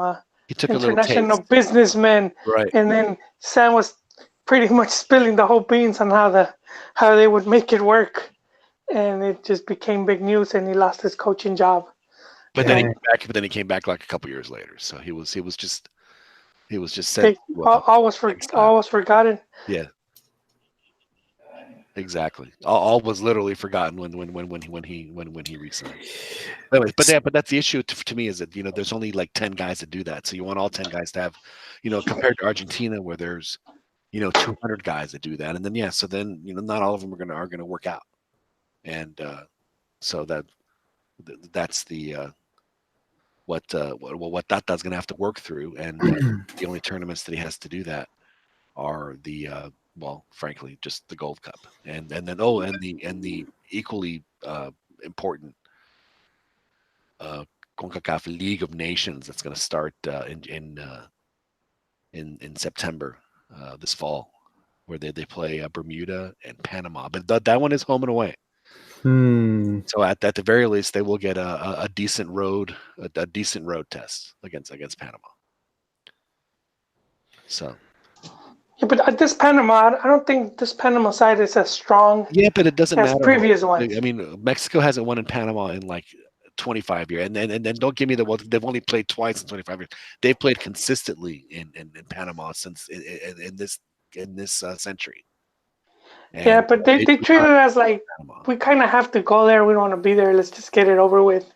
he took international a businessmen, right? And then Sam was pretty much spilling the whole beans on how they would make it work, and it just became big news, and he lost his coaching job. But then he came back like a couple years later. So he was just sent. All was forgotten. Yeah. Exactly. All was literally forgotten when he resigned. Anyway, but that's the issue to me, is that there's only like 10 guys that do that. So you want all 10 guys to have, compared to Argentina, where there's 200 guys that do that, and then so then not all of them are gonna work out, and so that's the what Tata's gonna have to work through, and the only tournaments that he has to do that are the frankly, just the Gold Cup, and then the equally important CONCACAF League of Nations that's going to start in September this fall, where they play Bermuda and Panama, but that one is home and away. So at the very least, they will get a decent road test against Panama. So. Yeah, but this Panama, I don't think this Panama side is as strong. Yeah, but it doesn't matter. Previous ones. I mean, Mexico hasn't won in Panama in like 25 years, and then don't give me they've only played twice in 25 years. They've played consistently in Panama since in this century. And yeah, but they treat it as like Panama. We kind of have to go there. We don't want to be there. Let's just get it over with,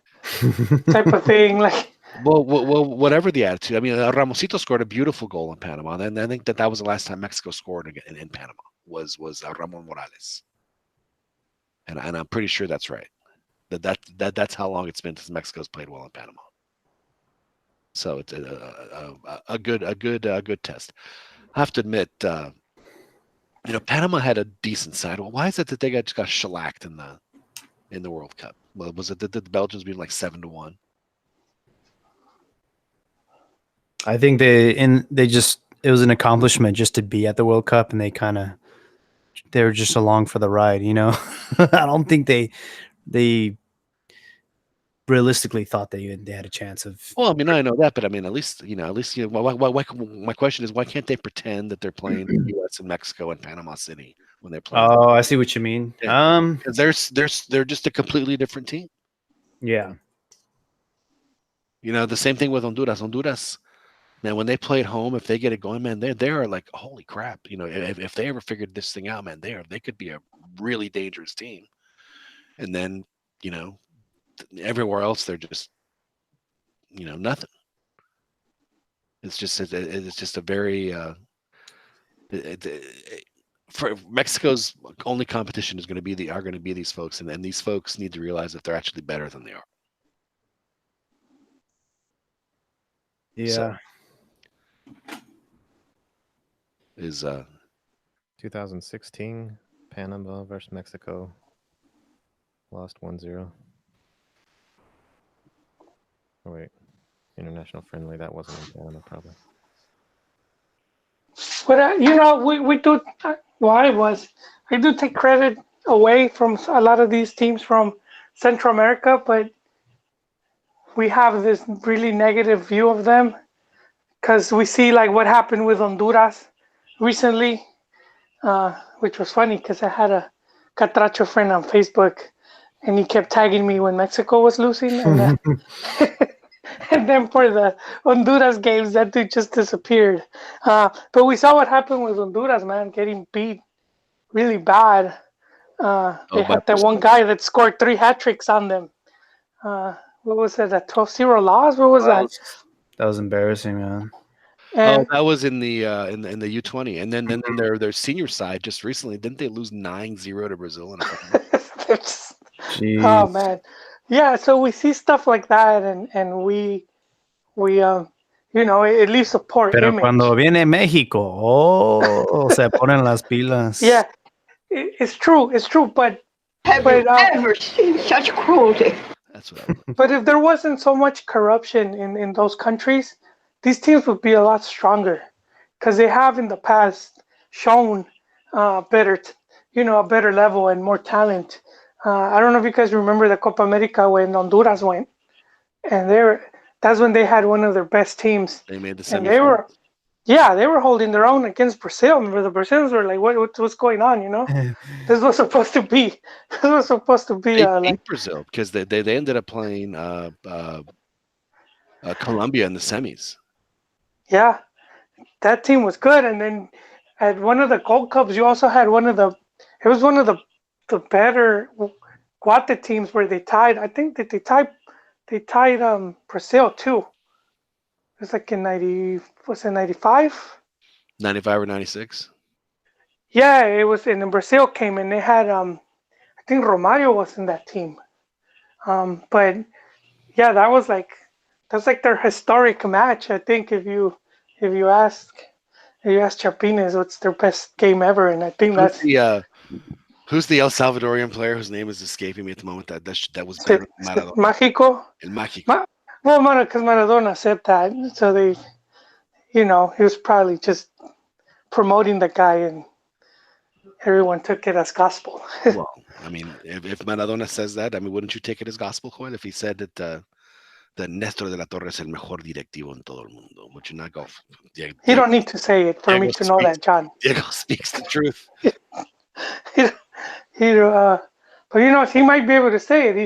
type of thing. Like. Well, whatever the attitude. I mean, Ramosito scored a beautiful goal in Panama, and I think that was the last time Mexico scored in Panama was Ramon Morales, and I'm pretty sure that's right. That's how long it's been since Mexico's played well in Panama. So it's a good test. I have to admit, Panama had a decent side. Well, why is it that they just got shellacked in the World Cup? Well, was it that the Belgians being like 7-1? I think it was an accomplishment just to be at the World Cup, and they were just along for the ride, I don't think they realistically thought they had a chance of. Well, I mean, I know that, but I mean, at least why, my question is, why can't they pretend that they're playing the U.S. and Mexico and Panama City when they play. Oh, I see what you mean. Yeah. Because they're just a completely different team. Yeah. You know, the same thing with Honduras. Honduras, man, when they play at home, if they get it going, man, they are like, holy crap. You know, if they ever figured this thing out, man, they could be a really dangerous team. And then, you know, everywhere else they're just, you know, nothing. It's just a very for Mexico's only competition is going to be these folks, and these folks need to realize that they're actually better than they are. Yeah. So, is 2016 Panama versus Mexico, lost 1-0. Oh wait, international friendly, that wasn't in Panama probably. But you know, we do. Well, I do take credit away from a lot of these teams from Central America, but we have this really negative view of them because we see like what happened with Honduras recently, which was funny because I had a Catracho friend on Facebook, and he kept tagging me when Mexico was losing, and and then for the Honduras games, that dude just disappeared. But we saw what happened with Honduras, man, getting beat really bad. They had that one guy that scored 3 hat tricks on them. What was that? A 12-0 loss? What was that? That was embarrassing, man. And that was in the U20, and then their senior side just recently, didn't they lose 9-0 to Brazil? oh man, yeah. So we see stuff like that, and we you know, it leaves a poor Pero image. cuando viene México, se ponen las pilas. Yeah, it's true, but have you ever seen such cruelty? That's what. But if there wasn't so much corruption in those countries, these teams would be a lot stronger, because they have in the past shown better, a better level and more talent. I don't know if you guys remember the Copa America when Honduras went, and that's when they had one of their best teams. They made the semifinals. They were holding their own against Brazil. Remember, the Brazilians were like, what's going on, you know? This was supposed to be they beat Brazil, because they ended up playing Colombia in the semis. Yeah, that team was good. And then at one of the Gold Cups, you also had one of the better Guate teams where they tied. I think that they tied Brazil too. It was like in 95? 95 or 96? Yeah, it was. And then Brazil came, and they had I think Romario was in that team. But yeah, that's like their historic match. I think if you ask Chapines what's their best game ever, and I think who's the El Salvadorian player whose name is escaping me at the moment? That was better than Maradona. Mágico. El Mágico. Well, because Maradona said that, so they, he was probably just promoting the guy, and everyone took it as gospel. Well, I mean, if Maradona says that, I mean, wouldn't you take it as gospel, Joel? If he said that Néstor de la Torre es el mejor directivo en todo el mundo, would you not go? You don't need to say it for me to know that, John. Diego speaks the truth. But he might be able to say it.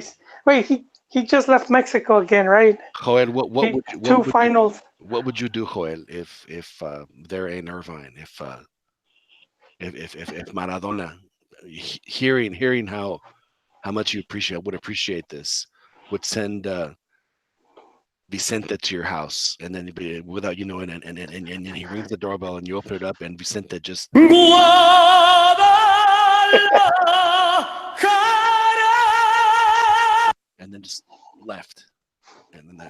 He just left Mexico again, right? Joel, what finals. What would you do, Joel, if they're in Irvine, if Maradona, hearing how much you would appreciate this, would send Vicente to your house, and then without you knowing, and he rings the doorbell, and you open it up, and Vicente just and then just left, and then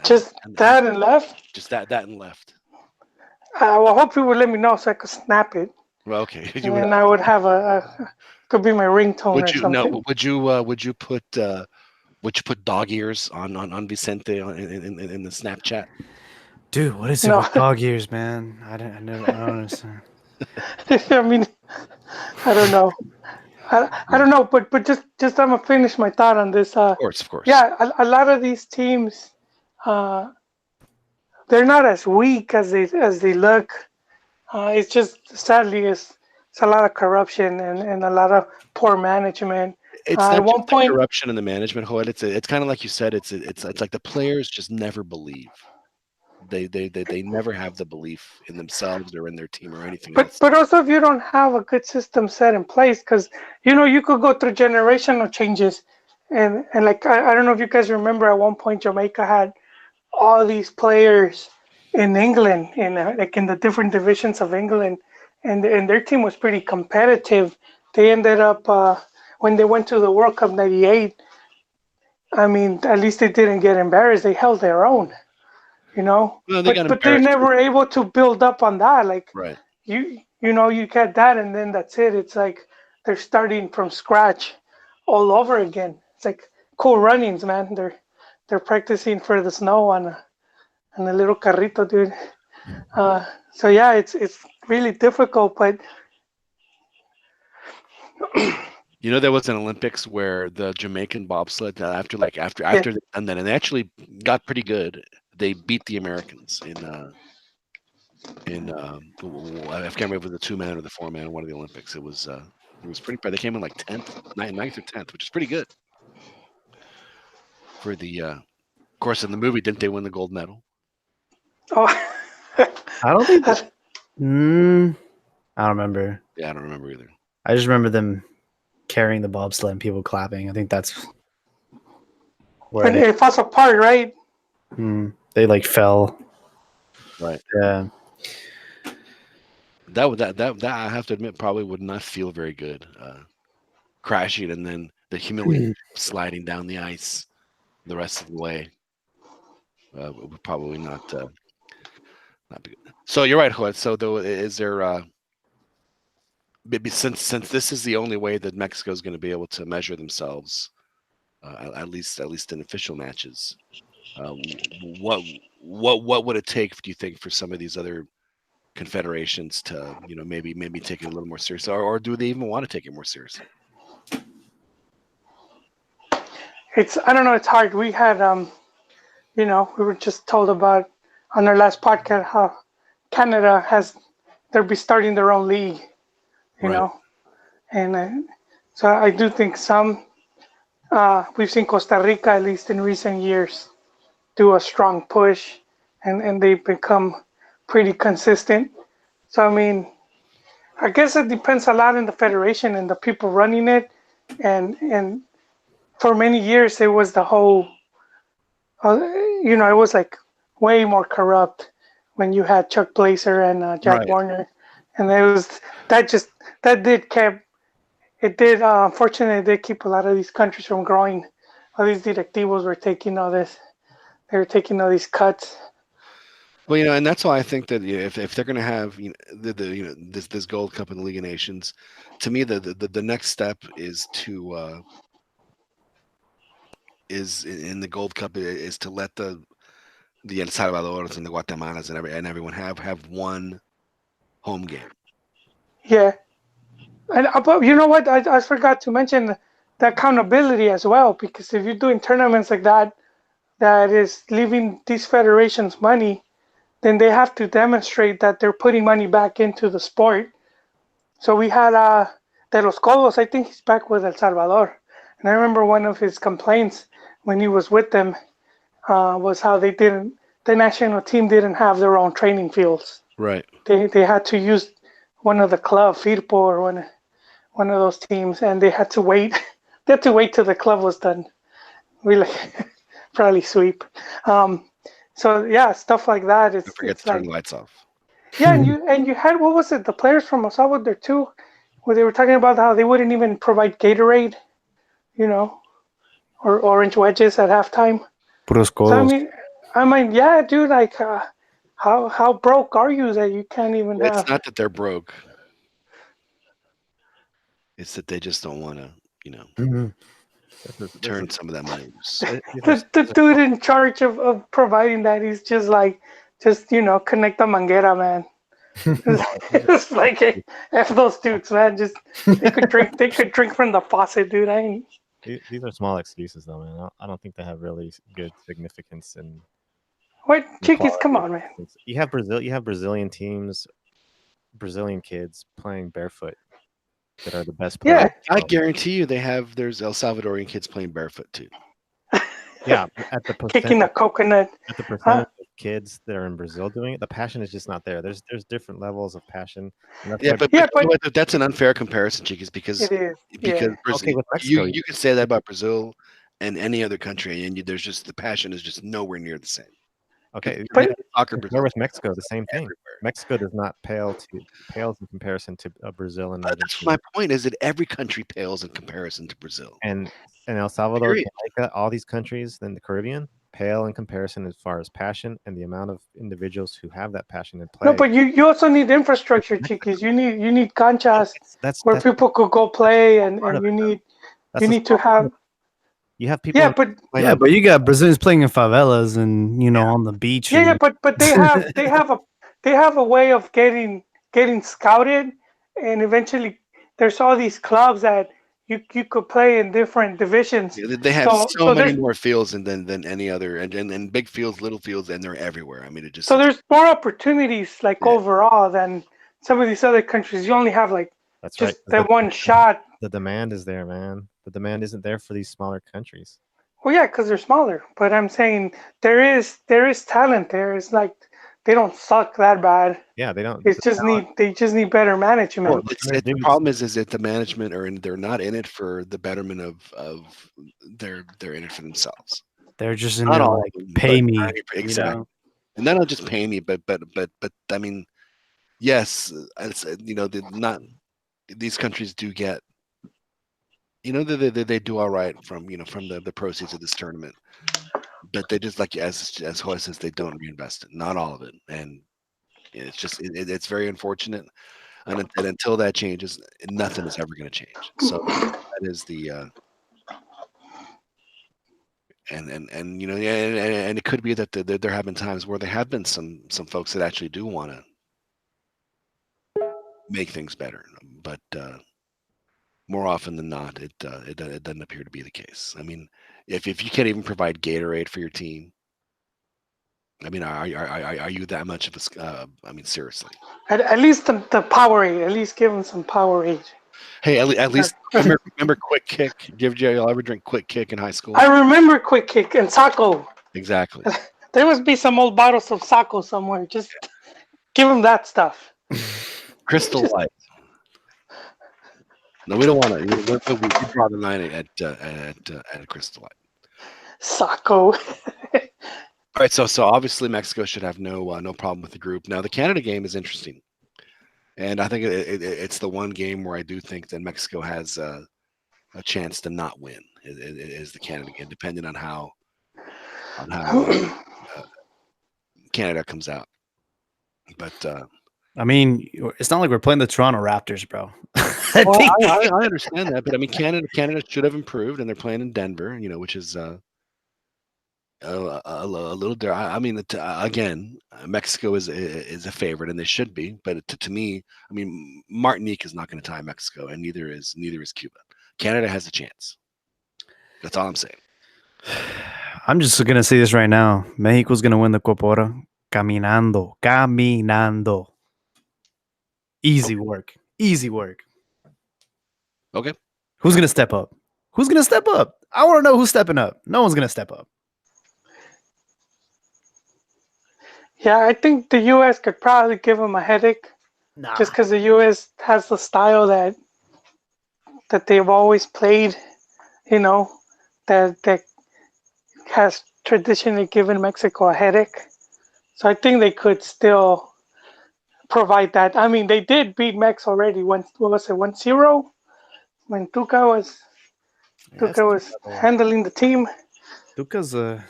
and left. Just that and left. Well, I hope you would let me know so I could snap it. Well, okay. And I would have could be my ringtone or something. No, would you put dog ears on Vicente in the Snapchat? Dude, what is it with dog ears, man? I don't understand. I mean, I don't know. I don't know, but just I'm gonna finish my thought on this. Of course. Yeah, a lot of these teams, they're not as weak as they look. It's just sadly, as it's a lot of corruption and a lot of poor management. It's At not one just the point, corruption in the management, Joel. It's kind of like you said. It's like the players just never believe. They never have the belief in themselves or in their team or anything else. but also if you don't have a good system set in place, because you could go through generational changes, and like I don't know if you guys remember at one point Jamaica had all these players in England, like in the different divisions of England, and their team was pretty competitive. They ended up when they went to the World Cup '98. I mean, at least they didn't get embarrassed. They held their own, you know. No, they got But they're embarrassed. never able to build up on that. Like Right. you get that, and then that's it. It's like they're starting from scratch all over again. It's like cool runnings, man. They're practicing for the snow on a little carrito, dude. So yeah, it's really difficult, but There was an Olympics where the Jamaican bobsled after yeah. they done that, and they actually got pretty good. They beat the Americans in I can't remember if it was the 2-man or the 4-man, one of the Olympics. It was pretty. They came in like 10th, 9th or 10th, which is pretty good for the. Of course, in the movie, didn't they win the gold medal? Oh, I don't think. I don't remember. Yeah, I don't remember either. I just remember them carrying the bobsled and people clapping. I think that's where and it falls apart, right? they like fell. Right. Yeah. That I have to admit probably would not feel very good. Crashing and then the humiliation sliding down the ice the rest of the way would probably not be good. So you're right, Juan. So though, is there maybe since this is the only way that Mexico is going to be able to measure themselves, at least in official matches, what would it take, do you think, for some of these other confederations to maybe take it a little more seriously, or do they even want to take it more seriously? I don't know. It's hard. We had we were just told about on our last podcast how Canada they'll be starting their own league, you Right. know, and so I do think we've seen Costa Rica at least in recent years do a strong push, and they've become pretty consistent. So I mean, I guess it depends a lot on the federation and the people running it, and for many years it was the whole, it was like way more corrupt when you had Chuck Blazer and Jack Right. Warner, and that did kept it did unfortunately it did keep a lot of these countries from growing. All these directivos were taking all this, they were taking all these cuts. Well, and that's why I think that if they're going to have this Gold Cup in the League of Nations, to me the next step is to is in the Gold Cup is to let the El Salvadores and the Guatemalas and everyone have one home game. Yeah, and but you know what? I forgot to mention the accountability as well, because if you're doing tournaments like that is leaving these federations money, then they have to demonstrate that they're putting money back into the sport. So we had De Los Cobos. I think he's back with El Salvador, and I remember one of his complaints when he was with them was how the national team didn't have their own training fields. Right. They had to use one of the club, Firpo, or one of those teams, and they had to wait. They had to wait till the club was done. We probably sweep. So yeah, stuff like that. Don't forget to turn the lights off. Yeah, and you had, what was it? The players from El Salvador too, where they were talking about how they wouldn't even provide Gatorade, or orange wedges at halftime. Puros So codos. I mean, yeah, dude, like, how broke are you that you can't even have? It's not that they're broke. It's that they just don't want to, turn some of that money loose. The dude in charge of providing that, he's just like, connect the manguera, man. It's like, F those dudes, man. Just they could drink from the faucet, dude. These are small excuses, though, man. I don't think they have really good significance in. What, Chiquis? Come on, man. You have Brazilian teams, Brazilian kids playing barefoot that are the best players. Yeah. I guarantee you there's El Salvadorian kids playing barefoot too. Yeah, at the Kicking a coconut. at the Huh? percentage of kids that are in Brazil doing it, the passion is just not there. There's different levels of passion. And that's Yeah, why but Yeah, you know what, that's an unfair comparison, Chicas, because it is. because Yeah. Brazil, okay with Mexico. you can say that about Brazil and any other country, and there's just the passion is just nowhere near the same. Okay, But- Soccer, compare Brazil, with Mexico, the same thing. everywhere. Mexico does not pales in comparison to Brazil and That's Argentina. my point. Is that every country pales in comparison to Brazil. And El Salvador, Period. Jamaica, all these countries in the Caribbean pale in comparison as far as passion and the amount of individuals who have that passion in play. No, but you also need infrastructure, Chiquis. You need canchas That's where people could go play, and part of you it, need that's you a need to small part of have. it. You have people. Yeah, but Yeah, but you got Brazilians playing in favelas and on the beach. yeah, and, but they have a way of getting scouted, and eventually there's all these clubs that you could play in different divisions. They have so many there's more fields than any other, and big fields, little fields, and they're everywhere. I mean, it just so there's more opportunities like Yeah. overall than some of these other countries. You only have like That's just right. that one shot. The demand is there, man. The demand isn't there for these smaller countries. Well, yeah, because they're smaller. But I'm saying there is talent there. It's like they don't suck that bad. Yeah, they don't. They just need better management. Well, the problem is that the management they're not in it for the betterment of they're in it for themselves. They're just in Not there all like, of them, pay but me. exactly. And not just pay me, but I mean, yes, not these countries do get, they do all right from from the proceeds of this tournament, but they just, like, as Hoy says, they don't reinvest it, not all of it, and it's just it's very unfortunate, and until that changes, nothing is ever going to change. So that is the and it could be that there have been times where there have been some folks that actually do want to make things better, but more often than not, it doesn't appear to be the case. I mean, if you can't even provide Gatorade for your team, I mean, are you that much of a? I mean, seriously. At least the Powerade. At least give them some Powerade. Hey, at least remember Quick Kick. Did you ever drink Quick Kick in high school? I remember Quick Kick and Saco. Exactly. There must be some old bottles of Saco somewhere. Just give them that stuff. Crystal Light. No, we don't want to. We draw the line at a Crystal Light. Saco. All right, so obviously Mexico should have no problem with the group. Now the Canada game is interesting, and I think it's the one game where I do think that Mexico has a chance to not win. It is the Canada game, depending on how Canada comes out. But I mean, it's not like we're playing the Toronto Raptors, bro. I understand that, but I mean, Canada should have improved, and they're playing in Denver, which is a little different. I mean, again, Mexico is a favorite, and they should be. But to me, I mean, Martinique is not going to tie Mexico, and neither is Cuba. Canada has a chance. That's all I'm saying. I'm just gonna say this right now. Mexico's gonna win the Copa Oro. Caminando. Easy work. Okay. Who's gonna step up? I want to know who's stepping up. No one's gonna step up. Yeah, I think the U.S. could probably give them a headache, just because the U.S. has the style that they've always played. That has traditionally given Mexico a headache. So I think they could still provide that. I mean, they did beat Mex already. What was it, 1-0? When Tuca was handling the team. Tuca's a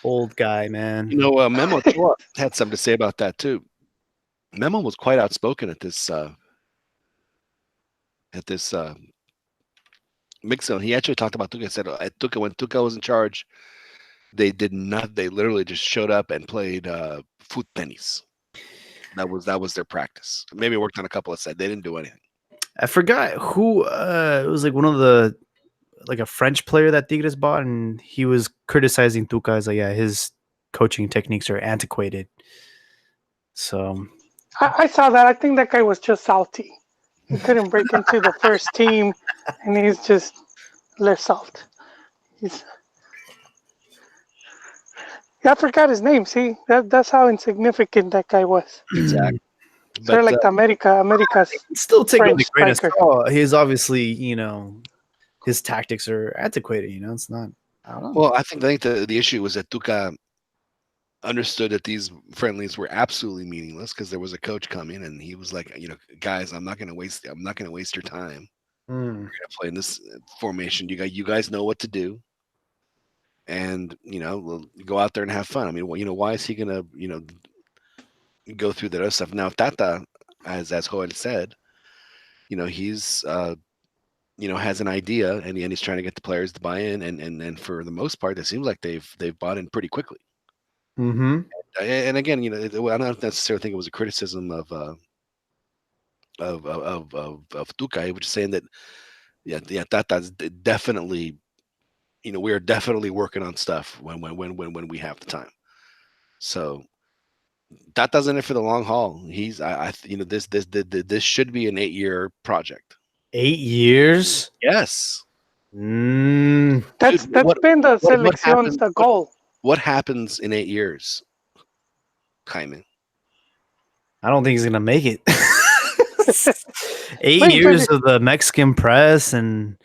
old guy, man. Memo had something to say about that too. Memo was quite outspoken at this mix zone. He actually talked about Tuca. He said when Tuca was in charge, they did not. They literally just showed up and played foot tennis. That was their practice. Maybe it worked on a couple of sets. They didn't do anything. I forgot who. It was like one of the a French player that Tigres bought, and he was criticizing Tuca as his coaching techniques are antiquated. So I saw that. I think that guy was just salty. He couldn't break into the first team, and he's just left soft. I forgot his name. See, that's how insignificant that guy was. Exactly. Sort of like the America's Still take it with French a grain of striker. salt. He's obviously, his tactics are antiquated. It's not. I don't know. Well, I think the issue was that Tuca understood that these friendlies were absolutely meaningless because there was a coach coming and he was like, guys, I'm not going to waste your time. We're going to play in this formation. You guys know what to do, and we'll go out there and have fun. I mean, why is he going to go through that other stuff now? Tata, as Joel said, he's has an idea and he's trying to get the players to buy in, and for the most part, it seems like they've bought in pretty quickly. Mm-hmm. And again, I don't necessarily think it was a criticism of Tuca. He was just saying that, Tata's definitely, we are definitely working on stuff when we have the time. So Tata's in it for the long haul. He's, this should be an 8-year project. 8 years? Yes. That's been the seleccion's the goal. What happens in 8 years, Jaime? I don't think he's gonna make it. 8 years of the Mexican press and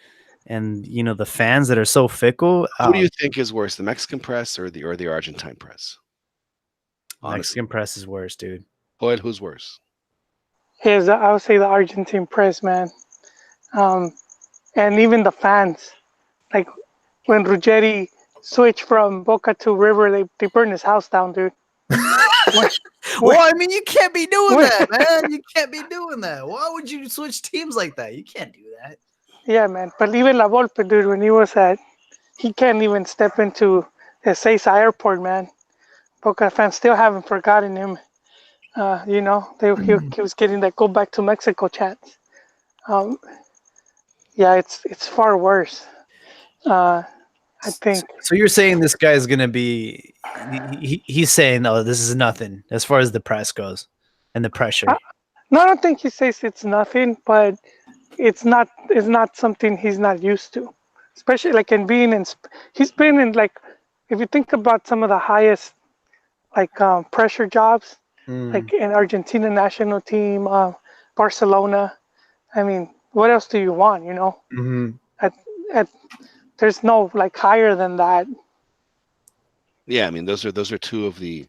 the fans that are so fickle. Who do you think is worse, the Mexican press or the Argentine press? Honestly. Mexican press is worse, dude. Joel, who's worse? I would say the Argentine press, man. And even the fans. Like when Ruggeri switched from Boca to River, they burned his house down, dude. Well, I mean, you can't be doing that, man. You can't be doing that. Why would you switch teams like that? You can't do that. Yeah, man. But even La Volpe, dude, when he can't even step into Ezeiza Airport, man. Boca fans still haven't forgotten him. He was getting that "Go back to Mexico" chants. Yeah, it's far worse. I think. So you're saying this guy is gonna be? He's saying, "Oh, this is nothing," as far as the press goes, and the pressure. No, I don't think he says it's nothing, but it's not something he's not used to. Especially like he's been in, like, if you think about some of the highest pressure jobs, like in Argentina national team, Barcelona. I mean, what else do you want? Mm-hmm. There's no higher than that. Yeah, I mean those are two of the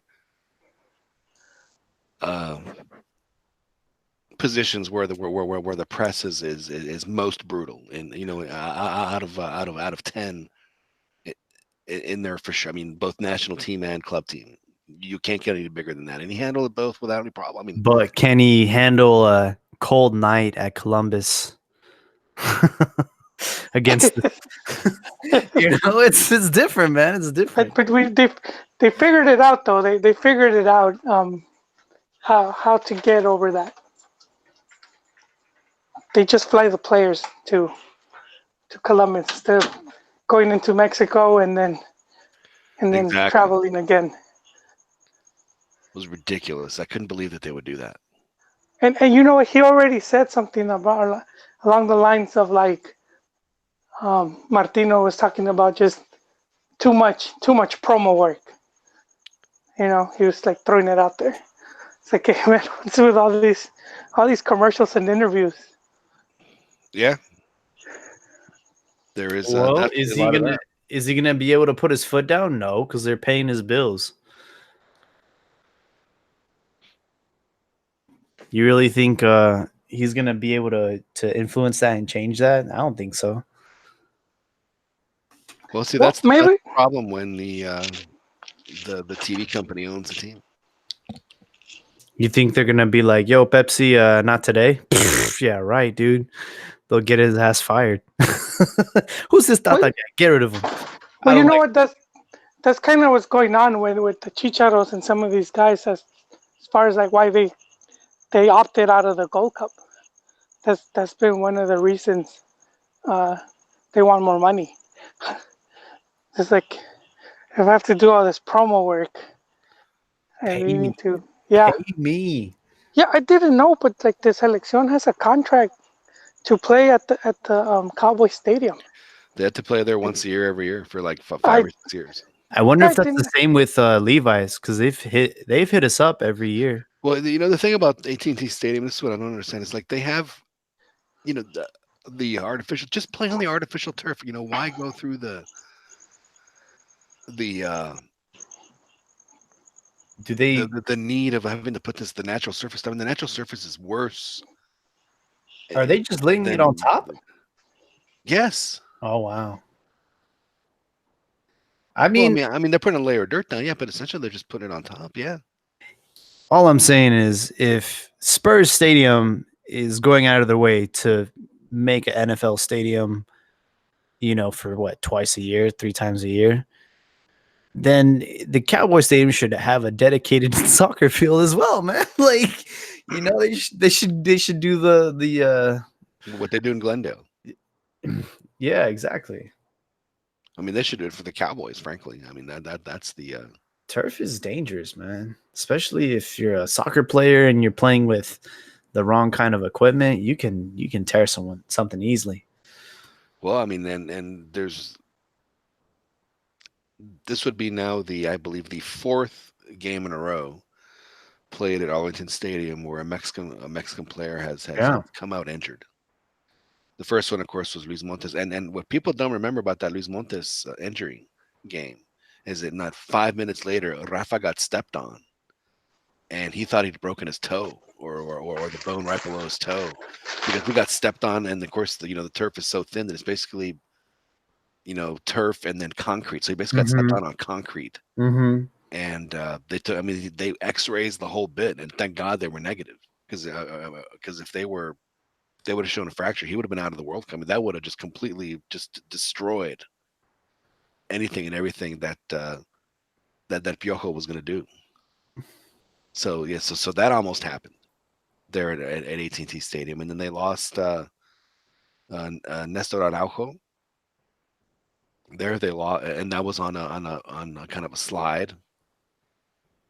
positions where the press is most brutal, and out of 10 in there for sure. I mean, both national team and club team. You can't get any bigger than that, and he handled it both without any problem. I mean, but can he handle a cold night at Columbus? Against it's different, man. It's different. But they figured it out, though. They figured it out, how to get over that. They just fly the players to Columbus instead of going into Mexico and then Exactly. traveling again. It was ridiculous. I couldn't believe that they would do that. And he already said something about along the lines of Martino was talking about just too much promo work. He was throwing it out there. It's like, hey, man, what's with all these commercials and interviews? Yeah. There is. Well, is he gonna be able to put his foot down? No, because they're paying his bills. You really think he's gonna be able to influence that and change that? I don't think so. Well, see, that's the problem when the TV company owns the team. You think they're gonna be like, "Yo, Pepsi, not today"? Yeah, right, dude. They'll get his ass fired. Who's this Tata guy? Get rid of him. Well, you know what? That's kind of what's going on with the Chicharos and some of these guys as far as why they opted out of the Gold Cup. That's been one of the reasons they want more money. It's like, if I have to do all this promo work, and we need to, yeah. Pay me. Yeah, I didn't know, but the Selección has a contract to play at the Cowboy Stadium. They had to play there once a year, every year for like 5 I- or 6 years. I wonder I if that's the didn't- same with Levi's because they've hit us up every year. Well, the thing about AT&T Stadium, this is what I don't understand. Is like they have, the artificial. Just play on the artificial turf. Why go through the Do they? the need of having to put the natural surface. I mean, the natural surface is worse. Are they just laying it on top? Yes. Oh wow. I mean, they're putting a layer of dirt down, yeah, but essentially they're just putting it on top, yeah. All I'm saying is, if Spurs Stadium is going out of their way to make an NFL stadium, for what, twice a year, 3 times a year, then the Cowboy Stadium should have a dedicated soccer field as well, man. Like, they should do the What they do in Glendale. yeah, exactly. I mean, they should do it for the Cowboys, frankly. I mean, that's the Turf is dangerous, man. Especially if you're a soccer player and you're playing with the wrong kind of equipment, you can tear something easily. well, I mean, and this would be now I believe the 4th game in a row played at Arlington Stadium where a Mexican player has come out injured. The first one, of course, was Luis Montes, and what people don't remember about that Luis Montes injury game is that not 5 minutes later, Rafa got stepped on, and he thought he'd broken his toe or the bone right below his toe because he got stepped on, and of course, the turf is so thin that it's basically, turf and then concrete. So he basically got stepped on concrete, and they X-rays the whole bit, and thank God they were negative because if they would have shown a fracture, he would have been out of the World Cup. I mean, that would have just completely just destroyed anything and everything that Piojo was going to do. So yeah, so that almost happened there at AT&T Stadium, and then they lost Nestor Araujo. There they lost, and that was on a kind of a slide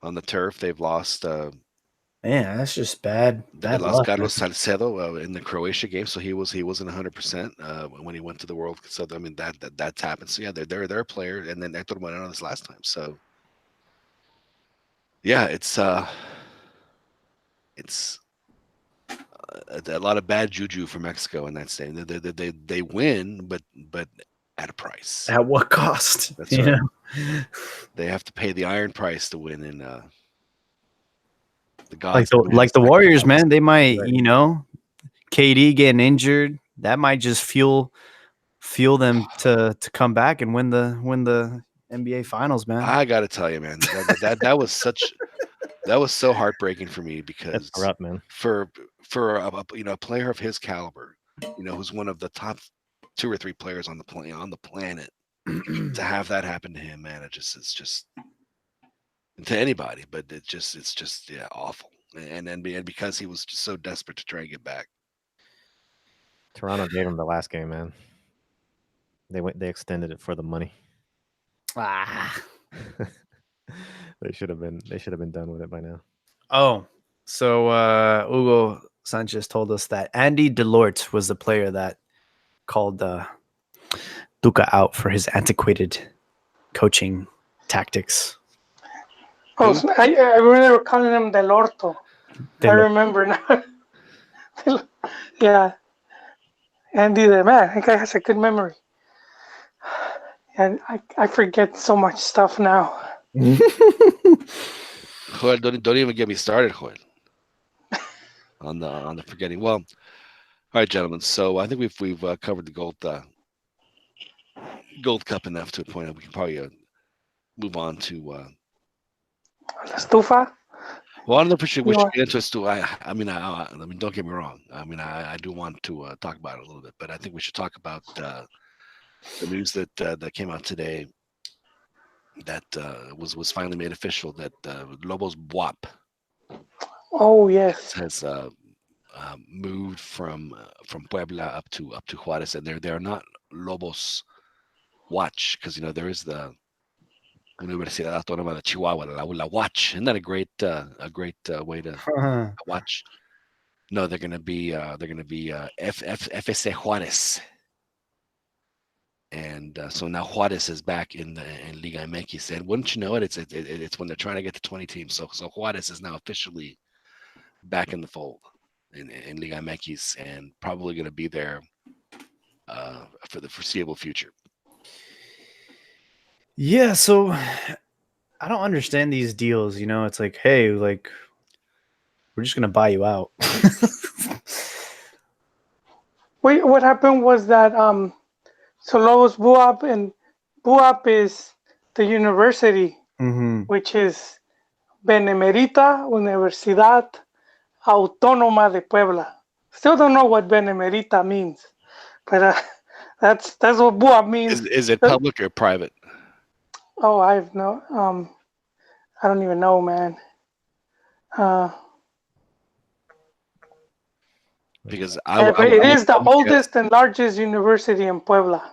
on the turf. They've lost. Man, that's just bad. They lost Carlos Salcedo in the Croatia game, so he wasn't 100% when he went to the World. So I mean that's happened. So yeah, they're a player, and then Hector went on this last time. So yeah, it's a lot of bad juju for Mexico in that stadium. They win, but at a price. At what cost? That's right. They have to pay the iron price to win in the gods. Like the Warriors, man. They might, KD getting injured. That might just fuel them to come back and win the NBA Finals, man. I got to tell you, man, that was so heartbreaking for me because That's corrupt, man. For a player of his caliber, who's one of the top 2 or 3 players on the planet, to have that happen to him, man, it's just to anybody, but it's just yeah, awful. And because he was just so desperate to try and get back. Toronto gave him the last game, man. They extended it for the money. They should have been done with it by now. Oh, so Hugo Sanchez told us that Andy Delort was the player that called Tuca out for his antiquated coaching tactics. Oh, so I remember calling him Del Orto. I remember now. Yeah. Andy, the man, that guy has a good memory. And I forget so much stuff now. Joel, don't even get me started, Joel. on the forgetting. Well, all right, gentlemen. So I think we've covered the Gold Cup enough to a point that we can probably move on to La Estufa? Well, I don't know if we should get into it too. I mean, don't get me wrong. I mean, I do want to talk about it a little bit, but I think we should talk about the news that came out today that was finally made official that Lobos BUAP Oh yes. has moved from Puebla up to Juarez, and they're not Lobos Watch, because there is the Universidad Autónoma de Chihuahua, La Watch. Isn't that a great way to watch? No, they're gonna be FC Juarez, and so now Juarez is back in Liga MX, and wouldn't you know it, it's when they're trying to get to 20 teams. So Juarez is now officially back in the fold in Liga MX, and probably going to be there for the foreseeable future. Yeah, so I don't understand these deals. You know, it's like, hey, like we're just gonna buy you out. Wait, what happened was that so Lobos Buap, and Buap is the university, which is Benemerita Universidad Autónoma de Puebla. Still don't know what Benemerita means, but that's what Buap means. Is it public or private? Oh, I have no I don't even know, man. Because but it is the oldest and largest university in Puebla.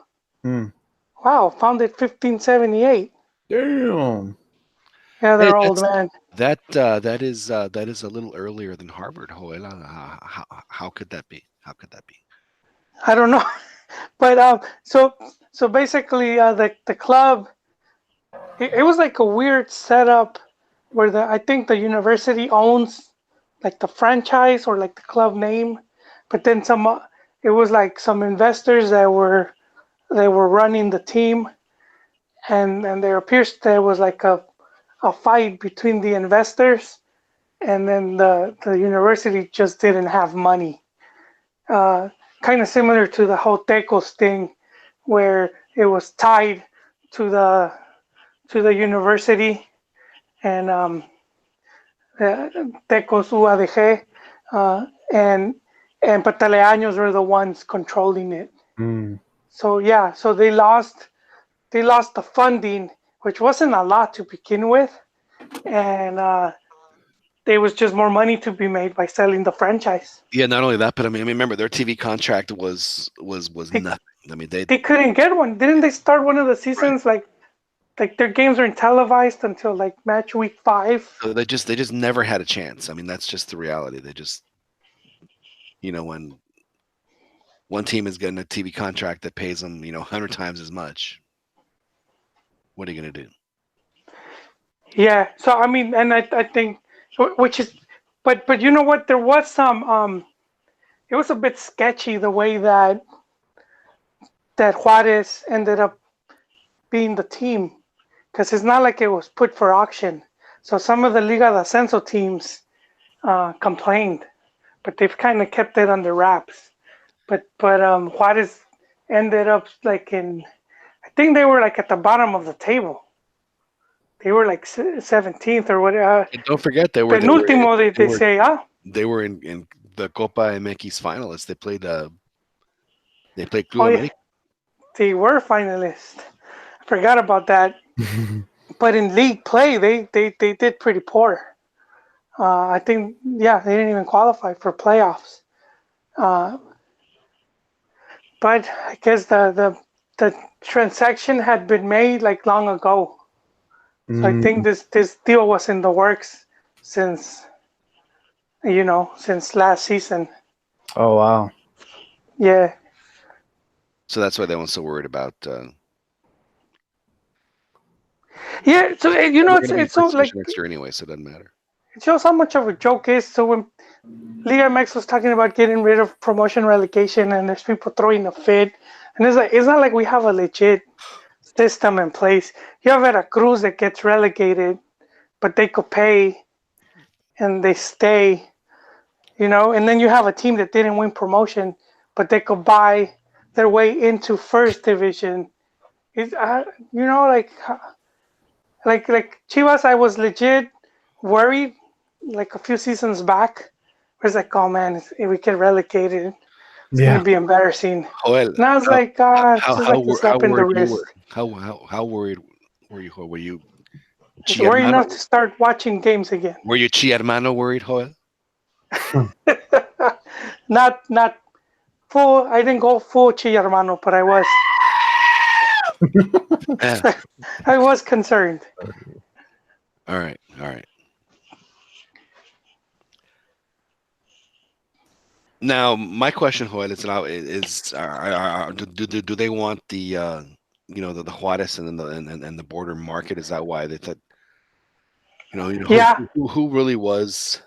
Wow, founded 1578. Damn. Yeah, they're old, man. That is a little earlier than Harvard. Joel, how could that be? How could that be? I don't know, but so basically, the club, it was like a weird setup where I think the university owns like the franchise or like the club name, but then it was like some investors that were running the team, and there appears there was like a fight between the investors, and then the university just didn't have money. Kind of similar to the whole Tecos thing, where it was tied to the university, and Tecos UADG, and Pataleaños were the ones controlling it. So yeah, so they lost the funding, which wasn't a lot to begin with, and there was just more money to be made by selling the franchise. Yeah, not only that, but I mean, remember their TV contract was nothing. I mean, they couldn't get one. Didn't they start one of the seasons like their games weren't televised until like match week 5? So they just never had a chance. I mean, that's just the reality. They just, when one team is getting a TV contract that pays them, 100 times as much, what are you going to do? Yeah. So I mean, and I think, which is, but you know what? There was some it was a bit sketchy the way that Juarez ended up being the team, because it's not like it was put for auction. So some of the Liga de Ascenso teams complained, but they've kind of kept it under wraps. But Juarez ended up like I think they were like at the bottom of the table. They were like 17th or whatever. And don't forget they were penultimo. They say, they were in the Copa MX finalists. They played Club America. They were finalists. I forgot about that. But in league play, they did pretty poor. I think, they didn't even qualify for playoffs. But I guess the transaction had been made like long ago. So I think this deal was in the works since last season. Oh wow. Yeah. So that's why they weren't so worried about. Yeah. So it's so like next year anyway, so it doesn't matter. It shows how much of a joke is. So when Liga MX was talking about getting rid of promotion relegation, and there's people throwing a fit, and it's not like we have a legit system in place. You have Veracruz that gets relegated, but they could pay and they stay, and then you have a team that didn't win promotion, but they could buy their way into first division. It's like Chivas, I was legit worried like a few seasons back. It's like, oh man, if we get relegated, it's gonna be embarrassing. Joel, and I was like, how worried were you? Were you worried enough to start watching games again? Were you Chi Hermano worried, Joel? Not full. I didn't go full Chi Hermano, but I was. I was concerned. All right. Now, my question, Joel, do they want the the Juarez and the border market? Is that why they thought Yeah, who really was?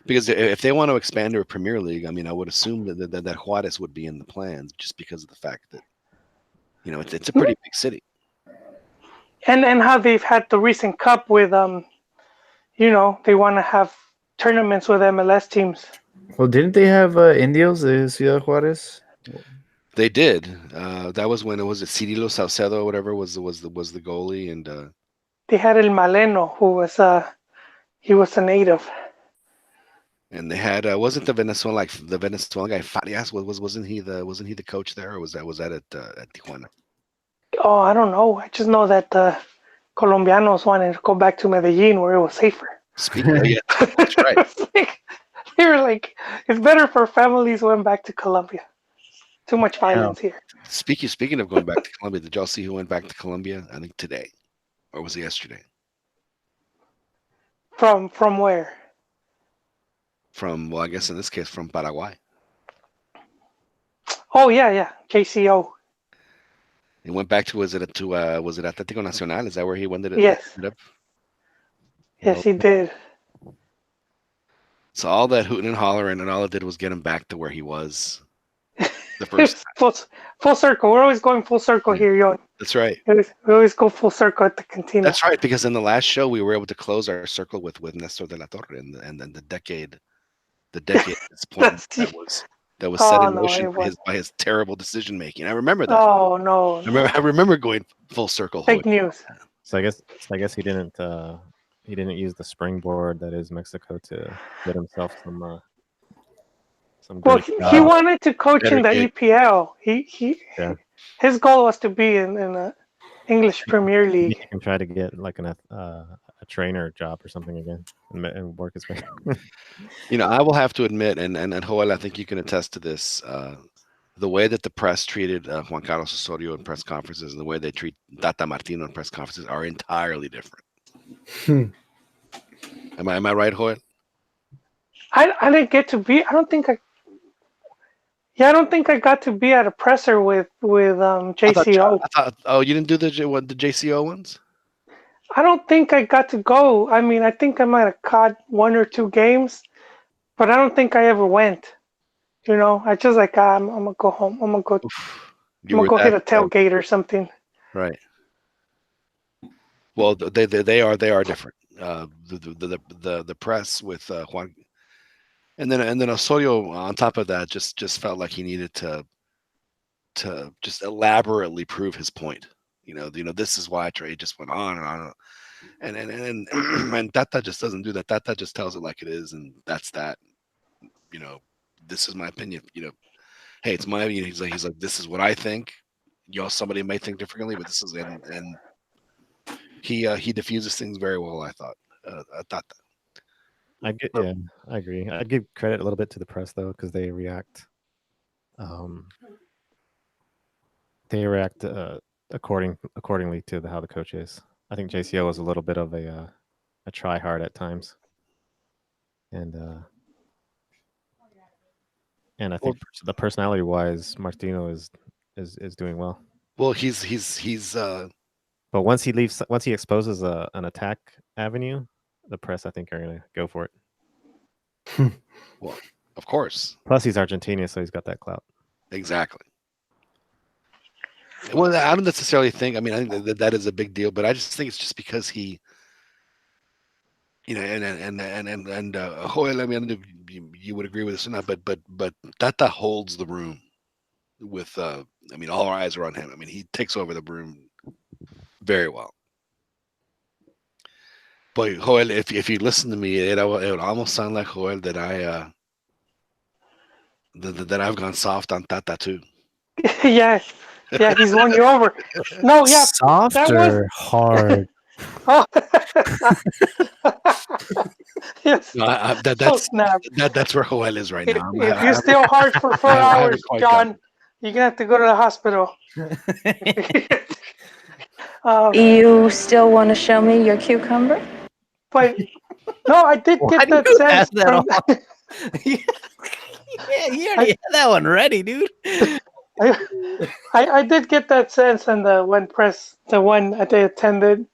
Because if they want to expand their Premier League, I mean, I would assume that Juarez would be in the plans just because of the fact that it's a pretty big city. and how they've had the recent cup with they want to have tournaments with MLS teams. Well, didn't they have Indios in Ciudad Juarez? They did. That was when it was Cirilo Saucedo or whatever was the goalie, and They had El Maleno, who was he was a native. they had wasn't the Venezuelan guy Farias wasn't he the coach there, or was that at Tijuana? Oh, I don't know. I just know that the Colombianos wanted to go back to Medellin where it was safer. Speaking of, yeah, that's right. They were like, it's better for families went back to Colombia. Too much violence here. Speaking of going back to Colombia, did y'all see who went back to Colombia? I think today, or was it yesterday? From where? Well, I guess in this case, from Paraguay. Oh yeah, JCO. He went back to was it Atlético Nacional? Is that where he ended Yes. up? Yes, he did. So all that hooting and hollering, and all it did was get him back to where he was the first time. Full circle. We're always going full circle here, yo. That's right. We always go full circle at the cantina. That's right, because in the last show we were able to close our circle with Nestor de la Torre and then the decade at this point that was set in motion by his terrible decision making. I remember that. Oh no. I remember going full circle. Fake news. So I guess he didn't use the springboard that is Mexico to get himself some Well, good he wanted to coach in the Dedicate. EPL. Yeah. His goal was to be in the English Premier He League. can try to get like a trainer job or something again and work his way. I will have to admit, and Joel, I think you can attest to this. The way that the press treated Juan Carlos Osorio in press conferences and the way they treat Tata Martino in press conferences are entirely different. Am I right, Joel? I didn't get to be. I don't think I got to be at a presser with JCO. I thought, you didn't do the JCO ones? I don't think I got to go. I mean, I think I might have caught one or two games, but I don't think I ever went. I just like I'm gonna go home. I'm gonna go hit a tailgate or something. Right. Well, they are different. The press with Juan, and then Osorio on top of that just felt like he needed to just elaborately prove his point. This is why trade just went on and on, and Tata just doesn't do that. Tata just tells it like it is, and that's that. This is my opinion. Hey, it's my opinion. He's like, this is what I think. Somebody may think differently, but this is and he diffuses things very well. I thought. I agree. I'd give credit a little bit to the press though, because they react. Accordingly to how the coach is. I think JCO was a little bit of a try hard at times, and I think the personality wise, Martino is doing well. Well, he's. But once he exposes an attack avenue, the press I think are gonna go for it. Well, of course. Plus, he's Argentinian, so he's got that clout. Exactly. Well, I don't necessarily think. I mean, I think that is a big deal, but I just think it's just because he, and Joel. I mean, I don't know if you would agree with this or not, but Tata holds the room. With, I mean, all our eyes are on him. I mean, he takes over the room very well. But Joel, if you listen to me, it would almost sound like Joel that that I've gone soft on Tata too. Yeah, he's won you over. No, yeah, soft or hard. Oh. Yes. No, that's where Joel is right now. If you're still hard for 4 hours, John, you're gonna have to go to the hospital. You still want to show me your cucumber? But no, I did get that sense. Yeah, you already had that one ready, dude. I did get that sense in the one that they attended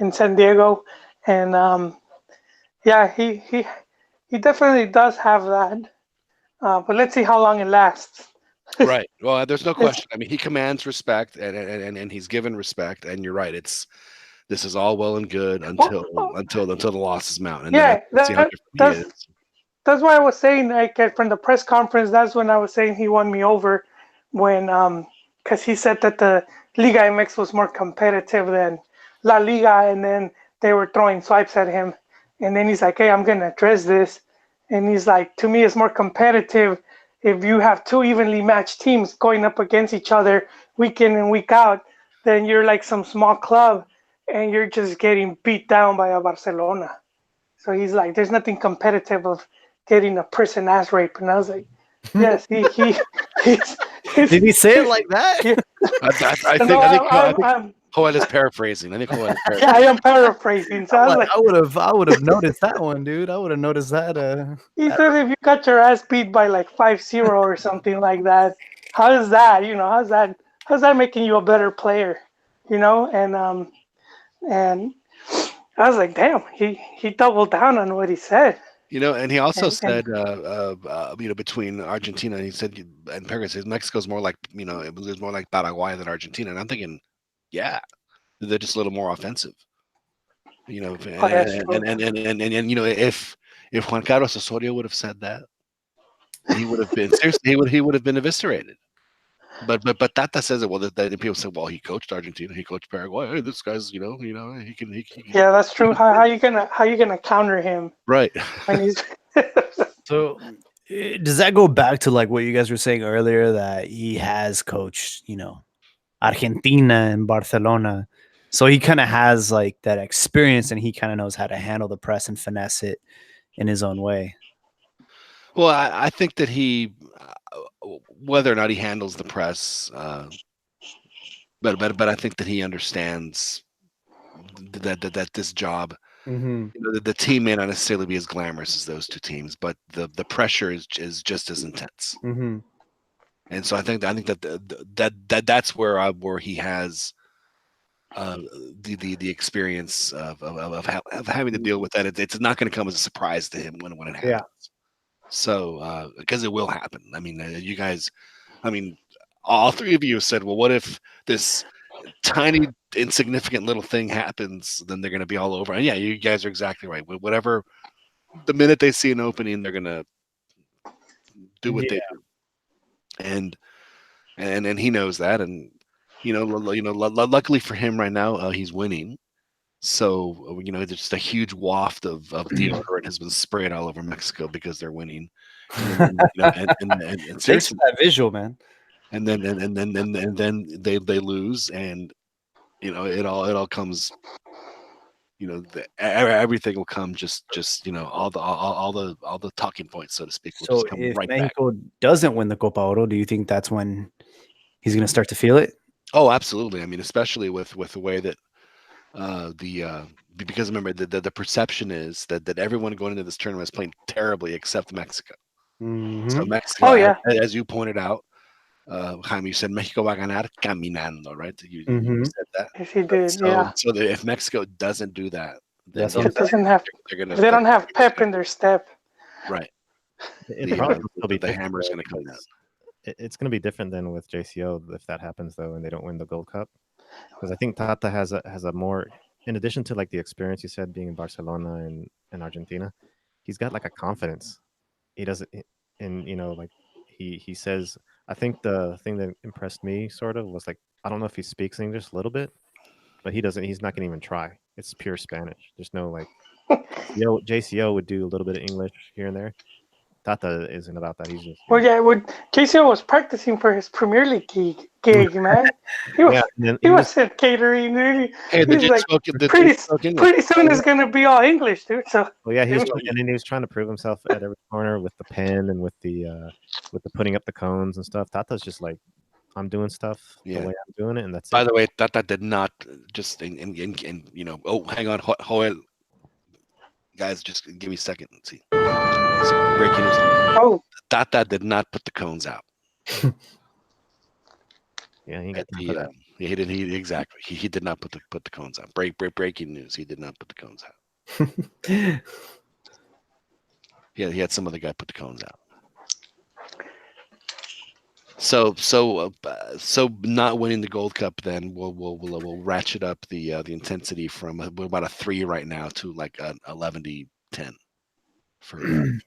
in San Diego, and yeah, he definitely does have that. But let's see how long it lasts. Right. Well, there's no It's- question. I mean, he commands respect, and he's given respect. And you're right. This is all well and good until well, the losses mount, and then yeah, let's see how different he that's is. that's why I was saying, like, from the press conference, that's when I was saying he won me over, when because he said that the Liga MX was more competitive than La Liga, and then they were throwing swipes at him, and then he's like, hey, I'm gonna address this, and he's like, to me, it's more competitive if you have two evenly matched teams going up against each other week in and week out, then you're like some small club, and you're just getting beat down by a Barcelona. So he's like, there's nothing competitive of getting a person ass raped. And I was like, yes, Did he say it like that? Yeah. I No, think Joel is paraphrasing. I think Joel is yeah, I paraphrasing. am paraphrasing. So I was like, I would have noticed that one, dude. I would have noticed that. he says if you got your ass beat by like 5-0 or something like that, how is that? How's that making you a better player? And I was like, damn, he doubled down on what he said. And he also And said, between Argentina, he said, and Paraguay says Mexico's more like, it was more like Paraguay than Argentina. And I'm thinking, yeah, they're just a little more offensive. that's true. If Juan Carlos Osorio would have said that, he would have been seriously. He would have been eviscerated. But Tata says it. Well, that people say, well, he coached Argentina, he coached Paraguay. Hey, this guy's, he can. Yeah, that's true. How you gonna counter him Right. when he's So does that go back to like what you guys were saying earlier, that he has coached, Argentina and Barcelona? So he kind of has like that experience, and he kind of knows how to handle the press and finesse it in his own way. Well, I think that he, whether or not he handles the press, but I think that he understands that this job, the team may not necessarily be as glamorous as those two teams, but the pressure is just as intense. And so I think that that's where he has the experience of having to deal with that. It's not going to come as a surprise to him when it happens. Yeah. So because it will happen. I mean, you guys, all three of you said, well, what if this tiny insignificant little thing happens? Then they're going to be all over. And yeah, you guys are exactly right. Whatever, the minute they see an opening, they're going to do what they do. And he knows that, and luckily for him right now, he's winning. So there's just a huge waft of deodorant has been sprayed all over Mexico because they're winning. And Thanks seriously, for that visual, man. and then they lose, and it all comes. Everything will come just all the talking points, so to speak, will So just come if right Mexico back. doesn't win the Copa Oro, do you think that's when he's going to start to feel it? Oh, absolutely. I mean, especially with the way that because remember the perception is that everyone going into this tournament is playing terribly except Mexico. So Mexico, Oh, yeah. as you pointed out, Jaime, you said Mexico va a ganar caminando, right? You said that. Yes, he did. So, Yeah. so that if Mexico doesn't do that, then That's If what it doesn't have, they're gonna. if they don't have pep in their step. Right. It probably will be The hammer is different, going to come down. because it's going to be different than with JCO if that happens though, and they don't win the Gold Cup. Because I think Tata has a more, in addition to like the experience you said being in Barcelona and Argentina, he's got like a confidence. He doesn't, and like he says. I think the thing that impressed me sort of was like, I don't know if he speaks English a little bit, but he doesn't. He's not going to even try. It's pure Spanish. There's no like. JCO would do a little bit of English here and there. Tata isn't about that. He's just Well, yeah, JCO was practicing for his Premier League gig, man. He was, he was at catering, dude. Hey, He's like, pretty soon it's gonna be all English, dude. So. Well, yeah, he was trying to prove himself at every corner with the pen and with the putting up the cones and stuff. Tata's just like, I'm doing stuff the way I'm doing it, and that's By it. the way, Tata did not just oh, hang on, Joel. Guys, just give me a second. Let's see. So breaking news. Oh, Tata did not put the cones out. Yeah, he got At time the, for that. he didn't. He exactly. He did not put the cones out. Breaking news. He did not put the cones out. Yeah, he had some other guy put the cones out. So not winning the Gold Cup then we'll ratchet up the intensity from about a 3 right now to like an 11-10 for that.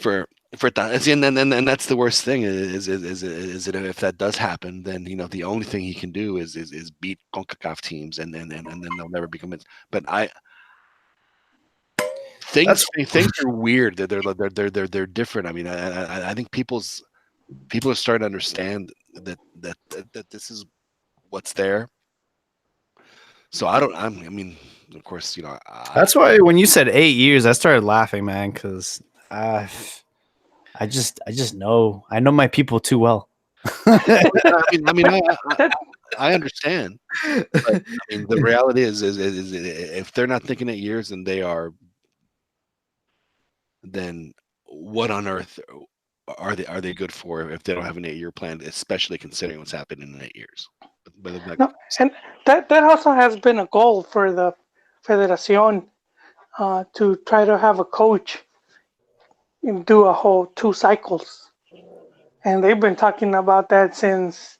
And that's the worst thing is that if that does happen, then the only thing he can do is beat CONCACAF teams and then they'll never be convinced. But things are weird. They're different. I mean, I think people are starting to understand that this is what's there. So I mean, of course, That's why when you said 8 years, I started laughing, man, because I just know my people too well. I understand. But I mean, the reality is if they're not thinking 8 years, then what on earth are they good for if they don't have an 8-year plan, especially considering what's happened in 8 years? no, and that also has been a goal for the Federación, to try to have a coach and do a whole 2 cycles, and they've been talking about that since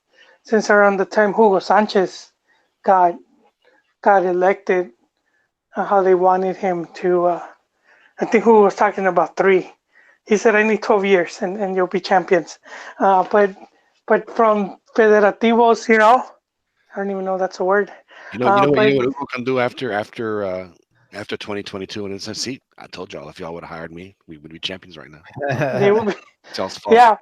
around the time Hugo Sanchez got elected. How they wanted him to. I think Hugo was talking about 3. He said, "I need 12 years, and you'll be champions." But from Federativos, I don't even know that's a word. You know what Hugo can do after 2022, and it's see, I told y'all if y'all would have hired me, we would be champions right now. They will be, It's y'all's fault. yeah,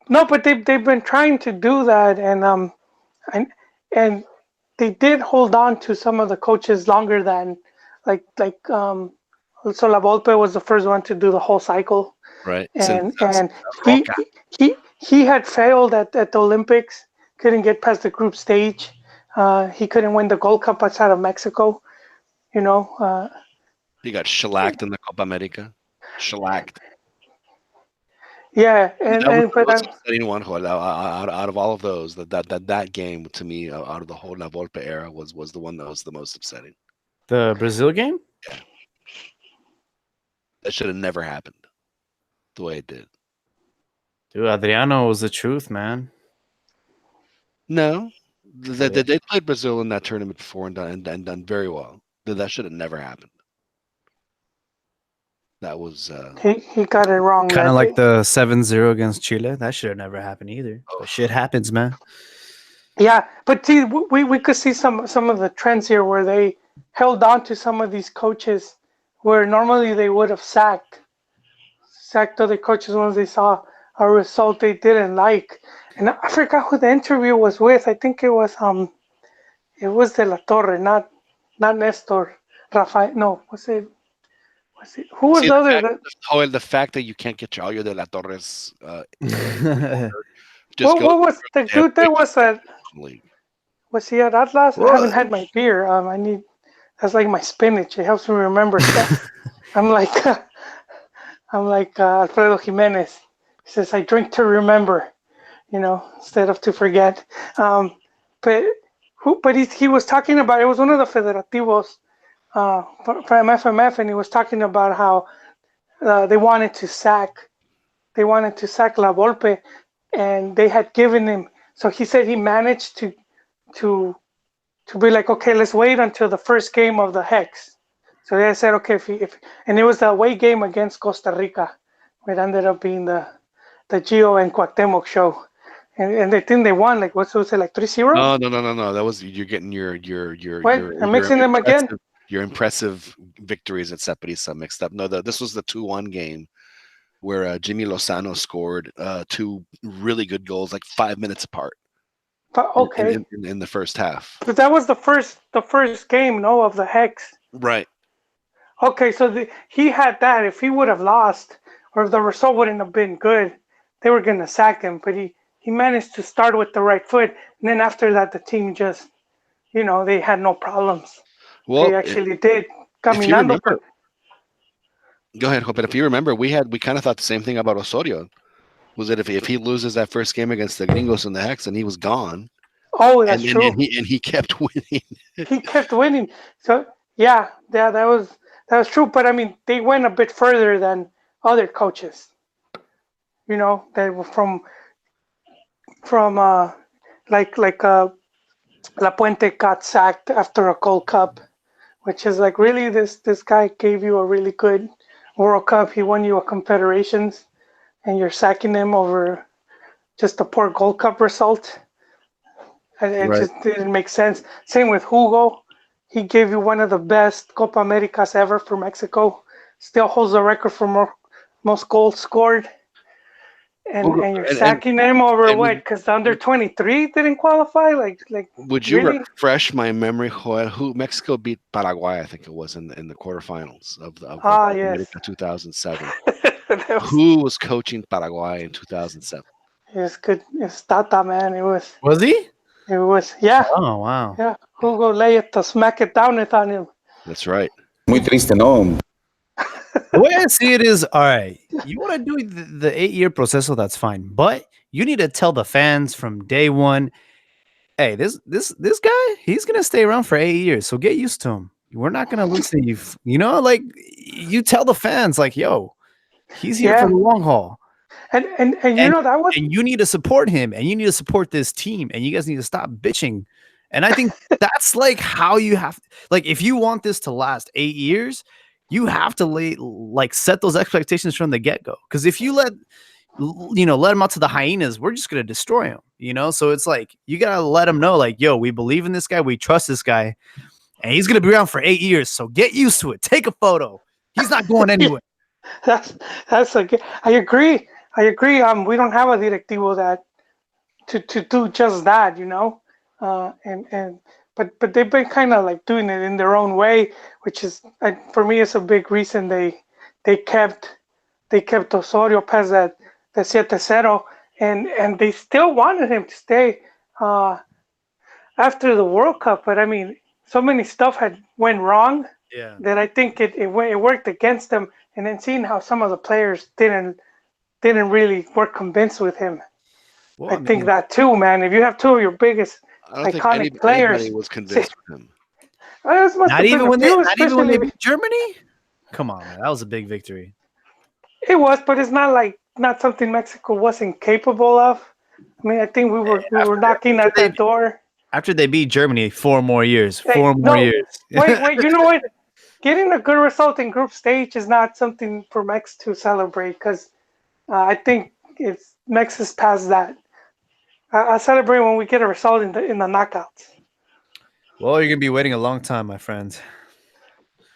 no, but they've been trying to do that, and they did hold on to some of the coaches longer than so La Volpe was the first one to do the whole cycle, Right. and he had failed at the Olympics, couldn't get past the group stage. He couldn't win the Gold Cup outside of Mexico. He got shellacked in the Copa America. Shellacked. Yeah, That was the but most upsetting one. Out of all of those, that game to me, out of the whole La Volpe era, was the one that was the most upsetting. The Brazil game? Yeah. That should have never happened the way it did. Dude, Adriano was the truth, man. No, they played Brazil in that tournament before and done very well. That should have never happened. That was he got it wrong. Kind of like the 7-0 against Chile. That should have never happened either. But shit happens, man. Yeah, but see, we could see some of the trends here where they held on to some of these coaches where normally they would have sacked other coaches once they saw a result they didn't like. And I forgot who the interview was with. I think it was De La Torre, not Nestor. Rafael, no, was it? Who was the other? The fact that you can't get Chayo de la Torres. What was the dude that was at? Was he at Atlas? I haven't had my beer. That's like my spinach. It helps me remember stuff. I'm like Alfredo Jimenez. He says, "I drink to remember," instead of to forget. But he was talking about, it was one of the Federativos from FMF, and he was talking about how they wanted to sack La Volpe, and they had given him. So he said he managed to be like, okay, let's wait until the first game of the Hex. So they said, okay, and it was the away game against Costa Rica. It ended up being the Gio and Cuauhtemoc show. And they think they won, like, what was it, like 3-0? No. That was, you're getting your I'm mixing them again. Your impressive victories at Saprissa mixed up. No, this was the 2-1 game where Jimmy Lozano scored 2 really good goals, like 5 minutes apart. Okay. In the first half. But that was the first game, of the Hex. Right. Okay, so he had that. If he would have lost, or if the result wouldn't have been good, they were going to sack him. But he managed to start with the right foot. And then after that, the team just, they had no problems. Well, they actually did. Caminando. Go ahead, but if you remember, we kind of thought the same thing about Osorio. Was that if he loses that first game against the Gringos and the Hex, and he was gone, Oh, that's and true. he kept winning. He kept winning. So yeah, that was true. But I mean, they went a bit further than other coaches. You know, they were from La Puente got sacked after a Gold Cup, which is like really this guy gave you a really good World Cup. He won you a Confederations, and you're sacking him over just a poor Gold Cup result. And it Right. just didn't make sense. Same with Hugo. He gave you one of the best Copa Americas ever for Mexico. Still holds the record for most goals scored. And you're sacking him over and what? Because the under 23 didn't qualify. Like would you really? refresh my memory, Joel? Who Mexico beat Paraguay? I think it was in the quarterfinals of Yes. 2007. Was, Who was coaching Paraguay in 2007? it was good. It's Tata, man. Was he? It was. Yeah. Oh wow. Yeah. Hugo lay it to smack it down it on him. That's right. Muy triste, ¿no? The way I see it is, all right, you want to do the 8-year proceso, that's fine. But you need to tell the fans from day one, hey, this guy, he's gonna stay around for 8 years. So get used to him. We're not gonna listen to you. You know, like you tell the fans, like, yo, he's here for the long haul. And you know that was, and you need to support him, and you need to support this team, and you guys need to stop bitching. And I think that's like how you have, like, if you want this to last 8 years, you have to set those expectations from the get-go. Because if you let them out to the hyenas, we're just gonna destroy him. You know, so it's like you gotta let them know, like, yo, we believe in this guy, we trust this guy, and he's gonna be around for 8 years. So get used to it. Take a photo. He's not going anywhere. that's a good. I agree. We don't have a directivo that to do just that, you know. But they've been kind of like doing it in their own way, which is for me it's a big reason they kept Osorio past that the 7-0, and they still wanted him to stay after the World Cup. But I mean, so many stuff had went wrong that I think it worked against them. And then seeing how some of the players didn't really work convinced with him. Well, I think that too, man. If you have two of your biggest iconic players, anybody was convinced with him. Not even when they beat Germany. Come on, man. That was a big victory. It was, but it's not something Mexico wasn't capable of. I mean, I think we were knocking at that door. After they beat Germany, 4 more years. 4 more years. Wait. You know what? Getting a good result in group stage is not something for Mex to celebrate, because I think Mex is past that. I celebrate when we get a result in the knockouts. Well, you're gonna be waiting a long time, my friend.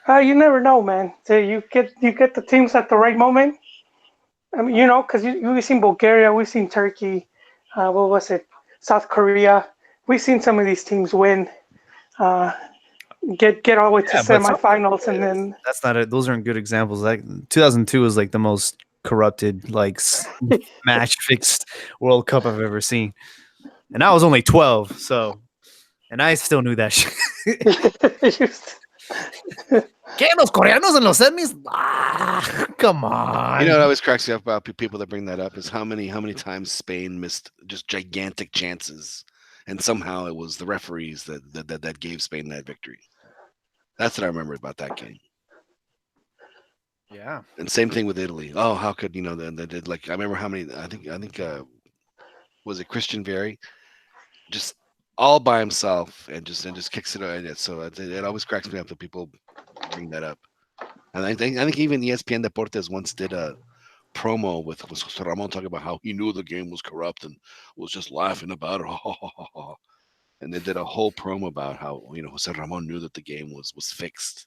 You never know, man. So you get the teams at the right moment. I mean, you know, because we've seen Bulgaria, we've seen Turkey, what was it? South Korea. We've seen some of these teams win. Get all the way to semifinals, and then that's not it. Those aren't good examples. Like 2002 was like the most corrupted, like match fixed World Cup I've ever seen, and I was only 12, so, and I still knew that shit. ¿Qué, los coreanos en los semis? Come on. You know what always cracks me up about people that bring that up is how many times Spain missed just gigantic chances, and somehow it was the referees that gave Spain that victory. That's what I remember about that game. Yeah. And same thing with Italy. Oh, how could they did, like, I remember how many, I think was it Christian Vieri, just all by himself and just kicks it in it. So it always cracks me up that people bring that up. And I think even ESPN Deportes once did a promo with Jose Ramon talking about how he knew the game was corrupt and was just laughing about it. And they did a whole promo about how Jose Ramon knew that the game was fixed.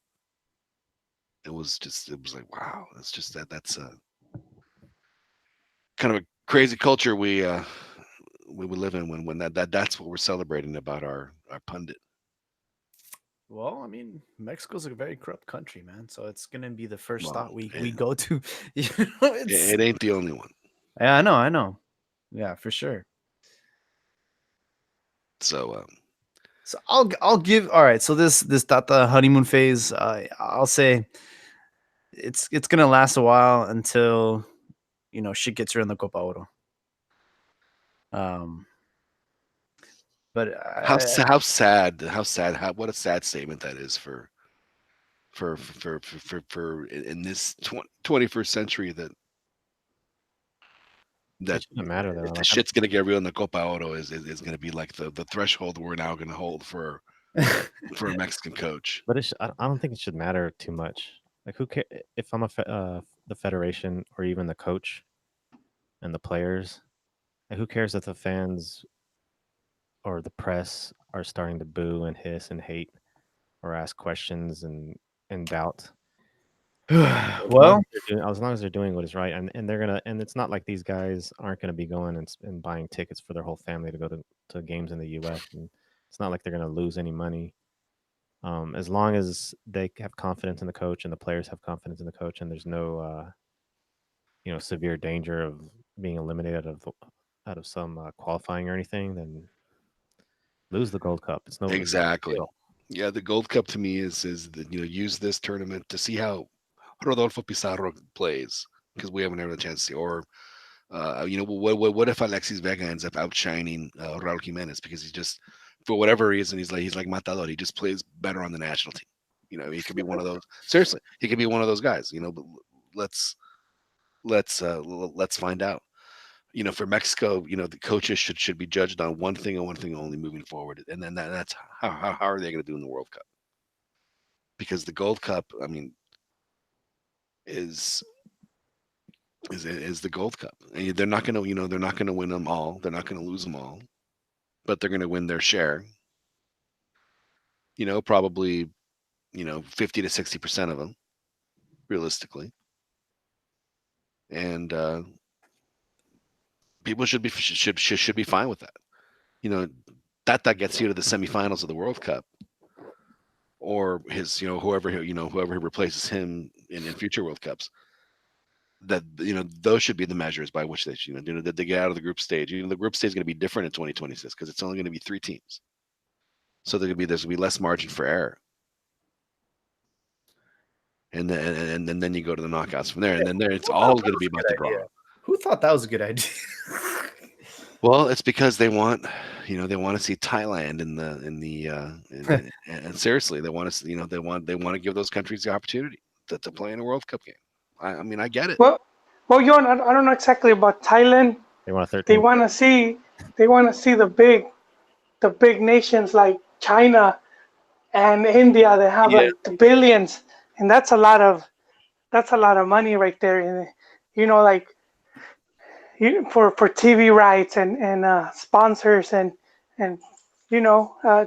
It was like, wow, that's just that's kind of a crazy culture we would live in when that's what we're celebrating about our pundit. Well, I mean, Mexico's a very corrupt country, man. So it's gonna be the first stop we go to. It ain't the only one. Yeah, I know. Yeah, for sure. So I'll give, all right. So this Tata honeymoon phase, I'll say it's gonna last a while until shit gets her in the Copa Oro. But How sad what a sad statement that is for in this 21st century that It shouldn't matter though. if the Like, shit's gonna get real in the Copa Oro is gonna be like the threshold we're now gonna hold for a Mexican coach. but I don't think it should matter too much. Like, who care if I'm the federation or even the coach and the players? Like, who cares if the fans or the press are starting to boo and hiss and hate or ask questions and doubt? well, As long as they're doing what is right, and they're gonna, and it's not like these guys aren't gonna be going and buying tickets for their whole family to go to games in the U.S. And it's not like they're gonna lose any money. As long as they have confidence in the coach and the players have confidence in the coach, and there's no severe danger of being eliminated out of some qualifying or anything, then lose the Gold Cup. It's no Exactly. deal. Yeah, the Gold Cup to me is that use this tournament to see how Rodolfo Pizarro plays, because we haven't had a chance to see. Or what if Alexis Vega ends up outshining Raul Jimenez because he just, for whatever reason, he's like Matador. He just plays better on the national team. He could be one of those. Seriously, he could be one of those guys. But let's find out. For Mexico, the coaches should be judged on one thing and one thing only moving forward, and then that's how are they going to do in the World Cup? Because the Gold Cup, I mean, is the Gold Cup. And they're not going to, they're not going to win them all. They're not going to lose them all, but they're going to win their share. Probably, 50 to 60% of them, realistically, and people should be fine with that. That gets you to the semifinals of the World Cup, or his, whoever he replaces him in future World Cups. That those should be the measures by which they they get out of the group stage. The group stage is going to be different in 2026 because it's only going to be 3 teams, so there's going to be less margin for error. And then you go to the knockouts from there, and then it's all going to be about the draw. Who thought that was a good idea? Well, it's because they want, they want to see Thailand and seriously, they want to, they want to give those countries the opportunity to play in a World Cup game. I mean, I get it. Well, Johan, I don't know exactly about Thailand. They want a 13. They want to see the big nations like China and India that have like the billions, and that's a lot of money right there. And like for TV rights and sponsors and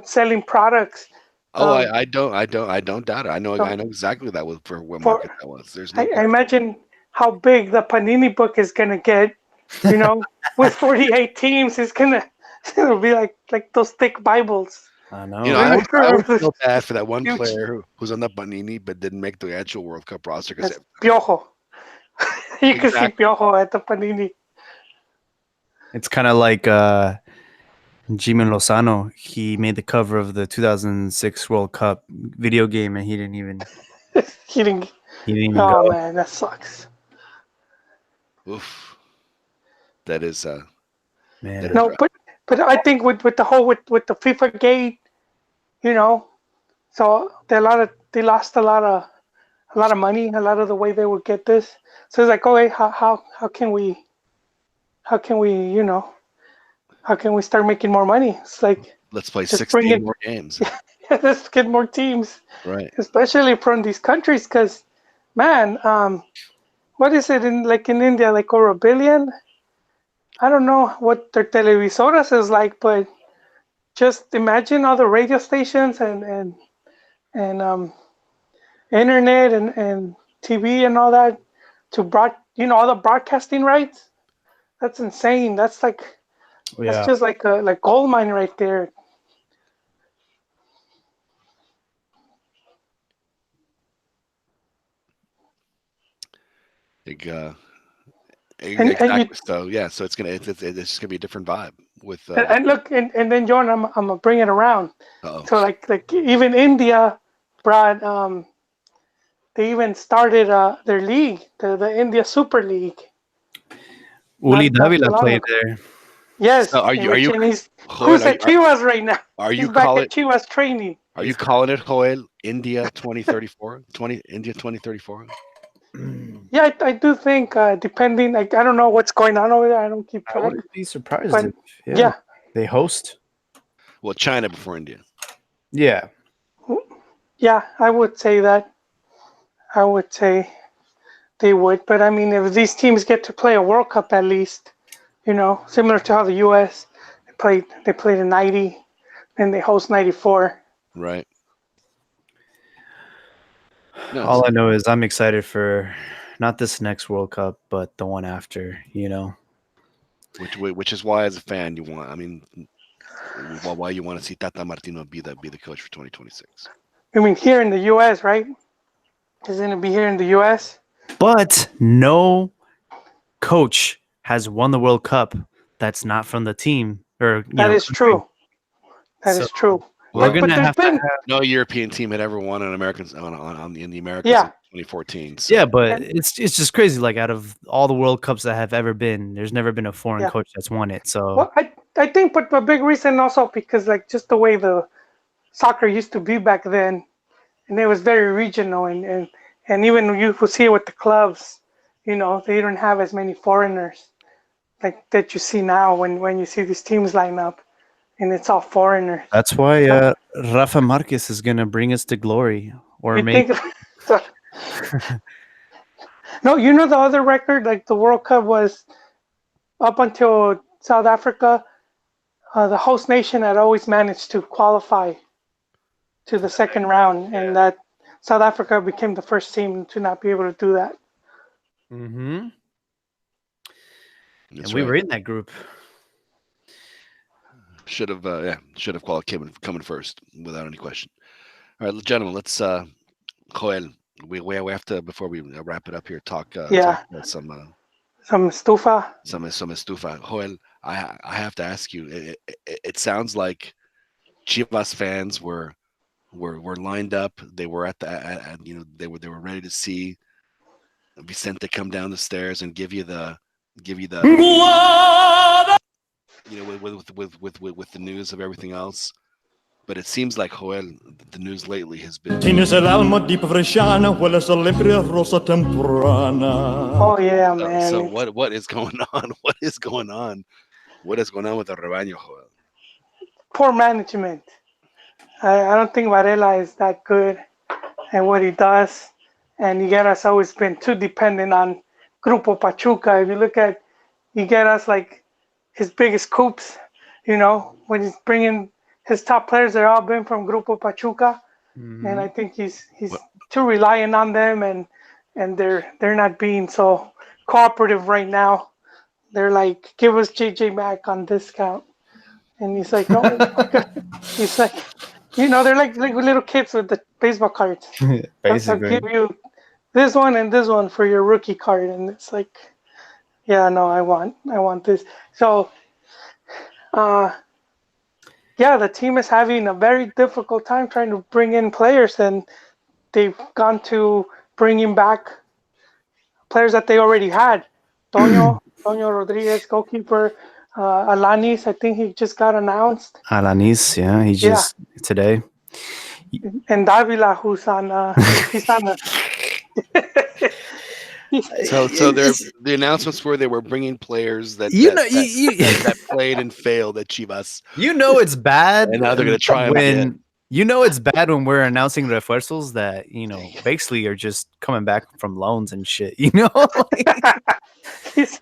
selling products. I don't doubt it. I know exactly that was for what market that was. There's no. I imagine how big the Panini book is gonna get. With 48 teams, it'll be like those thick Bibles. I know. I would feel bad for that one player who's on the Panini but didn't make the actual World Cup roster because Piojo. You can see Piojo at the Panini. It's kind of like Jimmy Lozano. He made the cover of the 2006 World Cup video game, and he didn't even. He didn't even go. Oh man, that sucks. Oof. That is man. No, but I think with the whole with the FIFA gate, so they lost a lot of money, a lot of the way they would get this. So it's like, okay, how can we start making more money? It's like, let's play 16 more games. Yeah, let's get more teams. Right. Especially from these countries, because man, what is it in India, like over 1 billion? I don't know what their televisoras is like, but just imagine all the radio stations and internet and TV and all that to all the broadcasting rights. That's insane. That's that's just like a gold mine right there. Exactly. So it's just gonna be a different vibe with. And look, and then John, I'm gonna bring it around. Uh-oh. So like even India brought they even started their league, the India Super League. Uli Not too Davila long played ago. there. Yes, So are you and he's Joel? who's at Chivas right now. Are you He's back calling at Chivas training. Are you calling it, Joel? India 2034? India 2034? Yeah, I do think depending, like I don't know what's going on over there. I don't keep I track. wouldn't be surprised But if yeah, they host. Well, China before India. Yeah. yeah, I would say that. I would say they would. But I mean, if these teams get to play a World Cup at least, similar to how the U.S. They played in '90, and they host '94. Right. No, All I know is I'm excited for not this next World Cup, but the one after. which is why, as a fan, you want. I mean, why you want to see Tata Martino be the coach for 2026? I mean, here in the U.S., right? Isn't it be here in the U.S.? But no coach has won the World Cup that's not from the team or That is true. That is So, true. We're Well, gonna have to have, no European team had ever won an American in the Americas Yeah. in 2014. So. yeah, but it's just crazy. Like out of all the World Cups that have ever been, there's never been a foreign Yeah. coach that's won it. So Well, I think, but a big reason also because like just the way the soccer used to be back then, and it was very regional, and even you could see it with the clubs, they don't have as many foreigners like that you see now when you see these teams line up, and it's all foreigners. that's why Rafa Marquez is gonna bring us to glory, or You maybe think? No, the other record, like the World Cup was up until South Africa. The host nation had always managed to qualify to the second round, and that South Africa became the first team to not be able to do that. Mm-hmm. That's And we right. were in that group. Should have qualified coming first without any question. All right, gentlemen, let's Joel. We have to, before we wrap it up here, talk Yeah. about some Stufa. some estufa. Joel, I have to ask you. It sounds like Chivas fans were lined up. They were they were ready to see Vicente come down the stairs and give you the with the news of everything else. But it seems like Joel, the news lately has been. Oh yeah, man. So what is going on? What is going on? What is going on with the Rebaño, Joel? Poor management. I don't think Varela is that good at what he does, and Higuera's always been too dependent on Grupo Pachuca. If you look at Higuera's like his biggest coups, when he's bringing his top players, they're all been from Grupo Pachuca, and I think he's too reliant on them, and they're not being so cooperative right now. They're like, give us JJ Mack on discount, and he's like, no, he's like, they're like little kids with the baseball cards. I'll Basically. give you this one and this one for your rookie card, and it's like, yeah, no, I want this. So, yeah, the team is having a very difficult time trying to bring in players, and they've gone to bringing back players that they already had. Toño Rodriguez, goalkeeper. Alanis, I think he just got announced. Alanis, yeah, he just today. And Davila, who's on, he's on the. So the announcements were they were bringing players that that played and failed at Chivas. It's bad, and now they're going to try when it's bad when we're announcing refuerzos that basically are just coming back from loans and shit.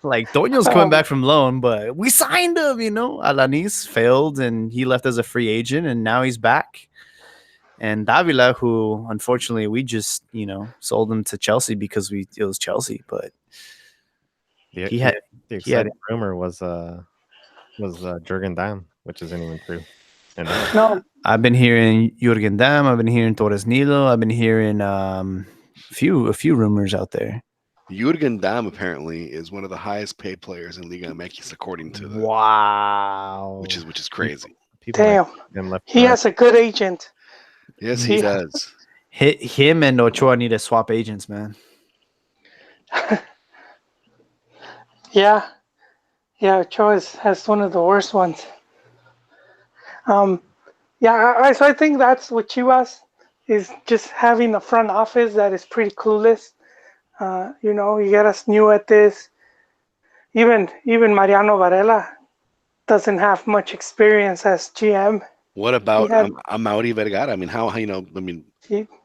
Like Toño's coming back from loan, but we signed him. Alanis failed and he left as a free agent, and now he's back. And Davila, who unfortunately we just sold him to Chelsea because it was Chelsea, but the he had rumor was Jurgen Damm, which isn't even true. And No, I've been hearing Jurgen Damm. I've been hearing Torres Nilo. I've been hearing a few rumors out there. Jurgen Damm apparently is one of the highest paid players in Liga MX, according to the wow, which is crazy. Damn, he has a good agent. Yes, he does. Him and Ochoa need to swap agents, man. Yeah, Ochoa has one of the worst ones. So I think that's what Chivas is, just having a front office that is pretty clueless. You get us new at this. Even Mariano Varela doesn't have much experience as GM. What about Amaury Vergara? I mean,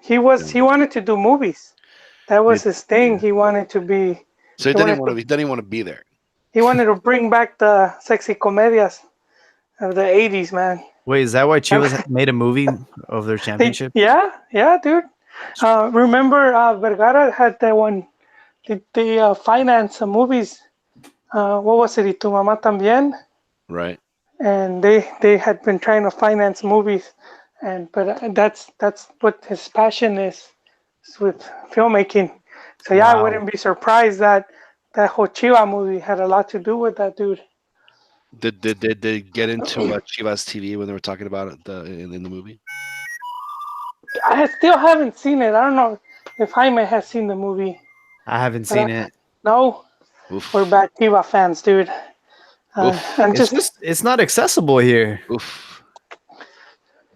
he wanted to do movies. That was his thing. Yeah. He wanted to be. So he didn't want to be there. He wanted to bring back the sexy comedias of the 80s, man. Wait, is that why Chivas made a movie of their championship? Yeah, dude. Remember Vergara had that one. They financed some movies. What was it? Y tu mamá también. Right. And they had been trying to finance movies, but that's what his passion is with filmmaking. So yeah, I wouldn't be surprised that whole Chiva movie had a lot to do with that, dude. Did they get into Chivas TV when they were talking about it in the movie? I still haven't seen it. I don't know if Jaime has seen the movie. I haven't seen it. No, Oof. we're bad Chiva fans, dude. It's not accessible here. Oof.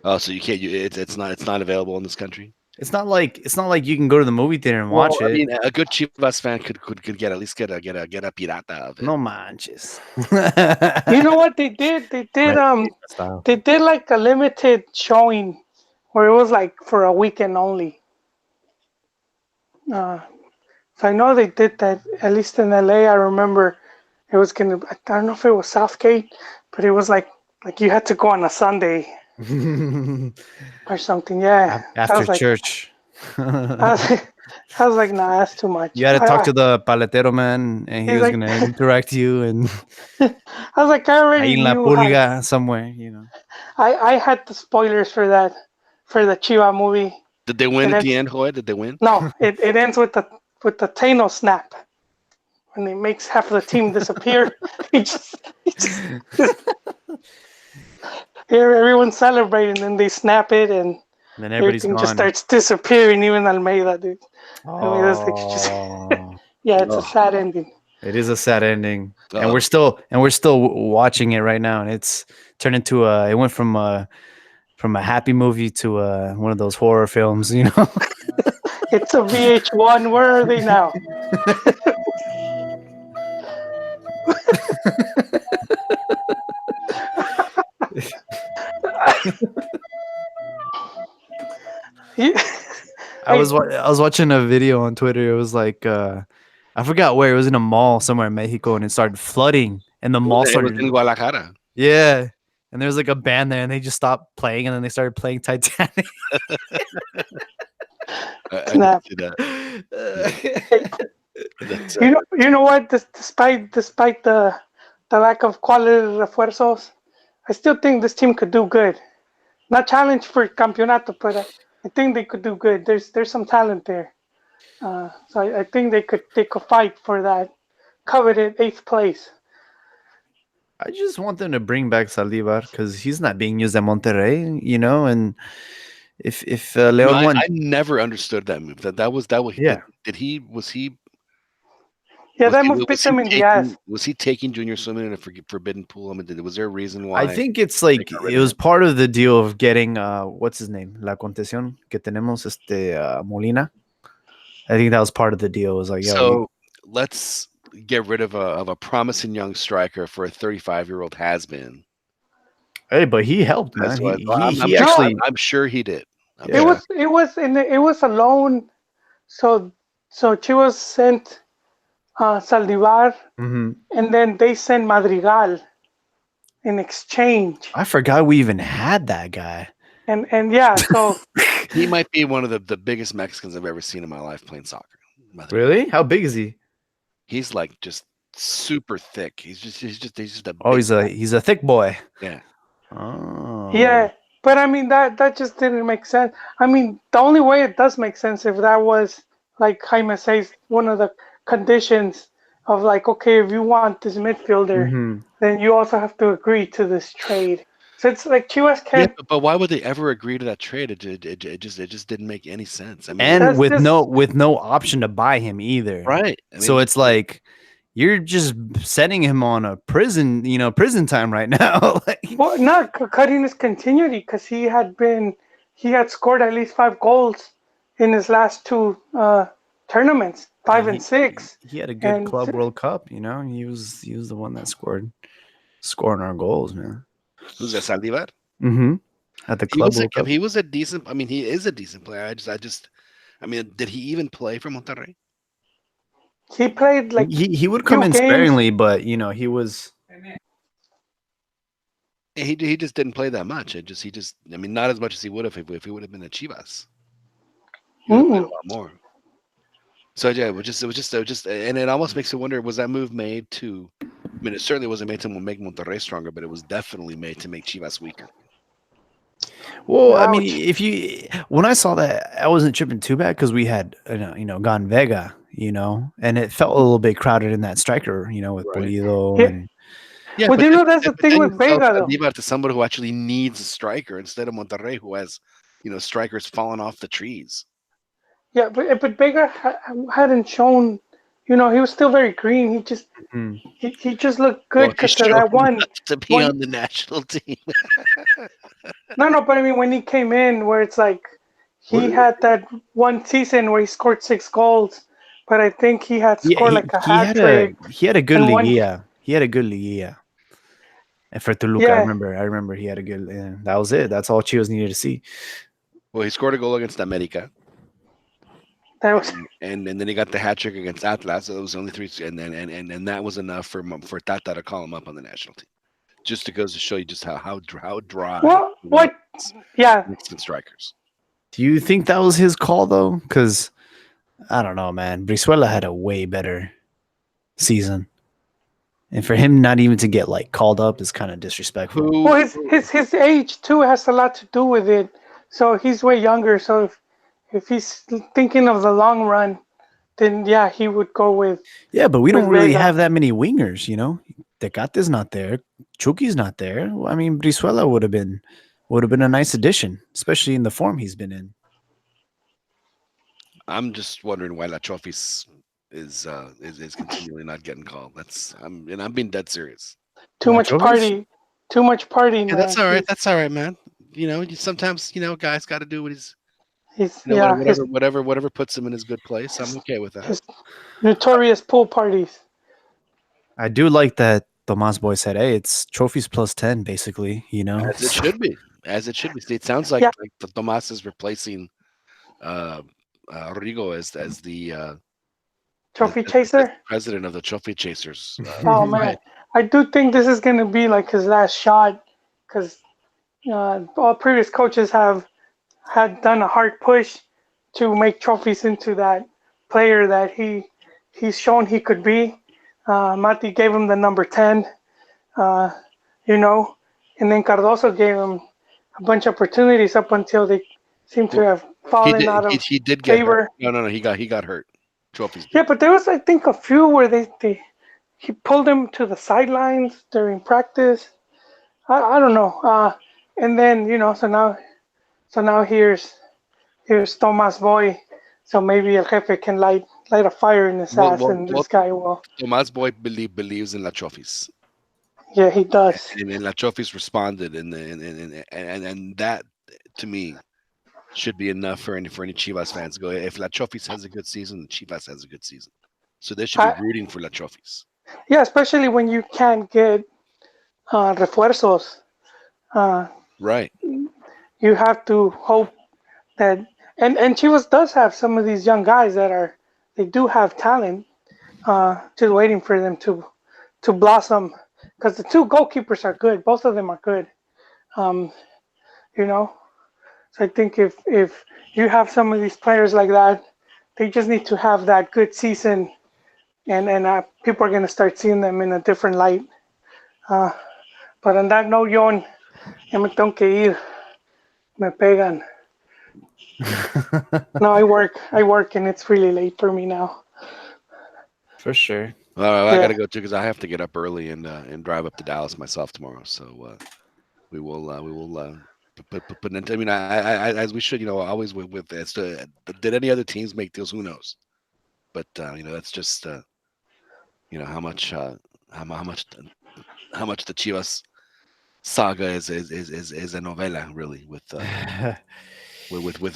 Oh, so you can't. It's not available in this country. It's not like you can go to the movie theater and watch it. I mean, a good Chivas fan could get a pirata of it. No manches. You know what they did? They did like a limited showing where it was like for a weekend only. So I know they did that, at least in LA. I remember it was I don't know if it was Southgate, but it was like you had to go on a Sunday or something. Yeah. After church. I was like, nah, that's too much. You had to talk to the paletero man, and he was going to interact you. And I was like, I already knew. La Pulga somewhere, I had the spoilers for that, for the Chiva movie. Did they win at the end, Joy? Did they win? No, it ends with the Thanos snap. When it makes half of the team disappear. Everyone's celebrating, and they snap it, and then everything just starts disappearing. Even Almeida, dude. Almeida's it's a sad ending. It is a sad ending, and we're still watching it right now, and it's turned into it went from a happy movie to one of those horror films, It's a VH1. Where are they now? I was watching a video on Twitter. It was like I forgot where. It was in a mall somewhere in Mexico, and it started flooding, and the mall started in Guadalajara. Yeah, and there was like a band there, and they just stopped playing, and then they started playing Titanic. Snap. You know what? Despite the lack of quality refuerzos, I still think this team could do good. Not challenge for campeonato, but I think they could do good. There's some talent there, so I think they could fight for that coveted 8th place. I just want them to bring back Saldívar because he's not being used at Monterrey, and if Leon won, I never understood that move. That was yeah. Was he? Yeah, that move bit him in the ass. Was he taking Junior Swimming in a forbidden pool? I mean, was there a reason why? I think it's like it was part of the deal of getting what's his name, la concesión que tenemos Molina. I think that was part of the deal. It was like, let's get rid of a promising young striker for a 35-year-old has-been. Hey, but he helped, man. I'm sure he did. It was a loan. So Chivas sent Saldívar, and then they sent Madrigal in exchange. I forgot we even had that guy. And yeah, so he might be one of the biggest Mexicans I've ever seen in my life playing soccer. Madrigal. Really? How big is he? He's like just super thick. He's just a. He's a thick boy. Yeah. Oh. Yeah, but I mean that just didn't make sense. I mean, the only way it does make sense if that was, like Jaime says, one of the conditions of like, okay, if you want this midfielder, then you also have to agree to this trade. So it's like Chivas Yeah, can't. but why would they ever agree to that trade? It just didn't make any sense. I mean, And That's with just- no option to buy him either. right? I mean, So it's like you're just setting him on a prison time right now. Like, well, not cutting his continuity because he had scored at least 5 goals in his last two tournaments, 5 and 6. he had a good And Club World Cup. He was the one that scoring our goals, man. who's that? Saldivar? Mm-hmm. At the Club World Cup. He was a decent. I mean, he is a decent player. I mean, did he even play for Monterrey? he played like He would come few in games. sparingly, but he was. He just didn't play that much. I mean, not as much as he would have if he would have been at Chivas. He would have played a lot more. So yeah, it was just, and it almost makes you wonder: was that move made to? I mean, it certainly wasn't made to make Monterrey stronger, but it was definitely made to make Chivas weaker. Well, I mean, Ouch. when I saw that, I wasn't tripping too bad because we had gone Vega, and it felt a little bit crowded in that striker, with Right. Pulido Yeah. and Yeah, Well, but you know that's the thing with Vega though. Saldivar to somebody who actually needs a striker instead of Monterrey, who has strikers falling off the trees. Yeah, but Vega hadn't shown. He was still very green. He just Mhm. he just looked good Well, he because of showed that one. enough to be on the national team. No, but I mean when he came in, where it's like he had that one season where he scored 6 goals, but I think he had Yeah, scored like a he hat trick. he had a good and one- Liguilla. He had a good Liguilla. And for Toluca, Yeah. I remember he had a good. That was it. That's all Chivas needed to see. Well, he scored a goal against America, That was and then he got the hat trick against Atlas. So it was only 3, and then and that was enough for Tata to call him up on the national team. Just to goes to show you just how dry. well, what? Yeah, Instant strikers. Do you think that was his call though? Because I don't know, man. Brizuela had a way better season, and for him not even to get called up is kind of disrespectful. well, his age too has a lot to do with it. So he's way younger. So if he's thinking of the long run, then yeah, he would go with. Yeah, but we with don't really Vega. have that many wingers, Tecate's not there. Chuki's not there. I mean, Brizuela would have been a nice addition, especially in the form he's been in. I'm just wondering why La Chofis is continually not getting called. I'm being dead serious. Too much Nachos? party. Too much partying. Yeah, that's man. all right. That's all right, man. Sometimes guys got to do what he's He's yeah. whatever puts him in his good place. I'm okay with that. His notorious pool parties. I do like that Tomas Boy said, "Hey, it's trophies plus 10, basically." As it should be. As it should be. See, it sounds like, Yeah. the Tomas is replacing Rigo as the Trophy as chaser. president of the Trophy Chasers. Oh man, I do think this is going to be like his last shot because all previous coaches had done a hard push to make trophies into that player that he's shown he could be. Mati gave him the number 10, and then Cardoso gave him a bunch of opportunities up until they seem to have fallen out of he did get favor. hurt. No, he got hurt. Trophies. Yeah, but there was I think a few where he pulled him to the sidelines during practice. I don't know. And then so now here's Tomas Boy. So maybe El Jefe can light a fire in his ass, and this guy will. Tomas Boy believes in La Chofis. Yeah, he does. And La Chofis responded, and that to me should be enough for any Chivas fans to go. If La Chofis has a good season, Chivas has a good season. So they should be rooting for La Chofis. Yeah, especially when you can't get refuerzos. Right. You have to hope that, and Chivas does have some of these young guys they do have talent, just waiting for them to blossom. Because the two goalkeepers are good, both of them are good. So I think if you have some of these players like that, they just need to have that good season, and people are going to start seeing them in a different light. But on that note, Yon, ya me tengo que ir. Me pegan. No, I work, and it's really late for me now. For sure. I got to go too because I have to get up early and drive up to Dallas myself tomorrow. So We will put an. I mean, I as we should, always with as to did any other teams make deals? Who knows? But that's just how much how much the Chivas saga is a novela really with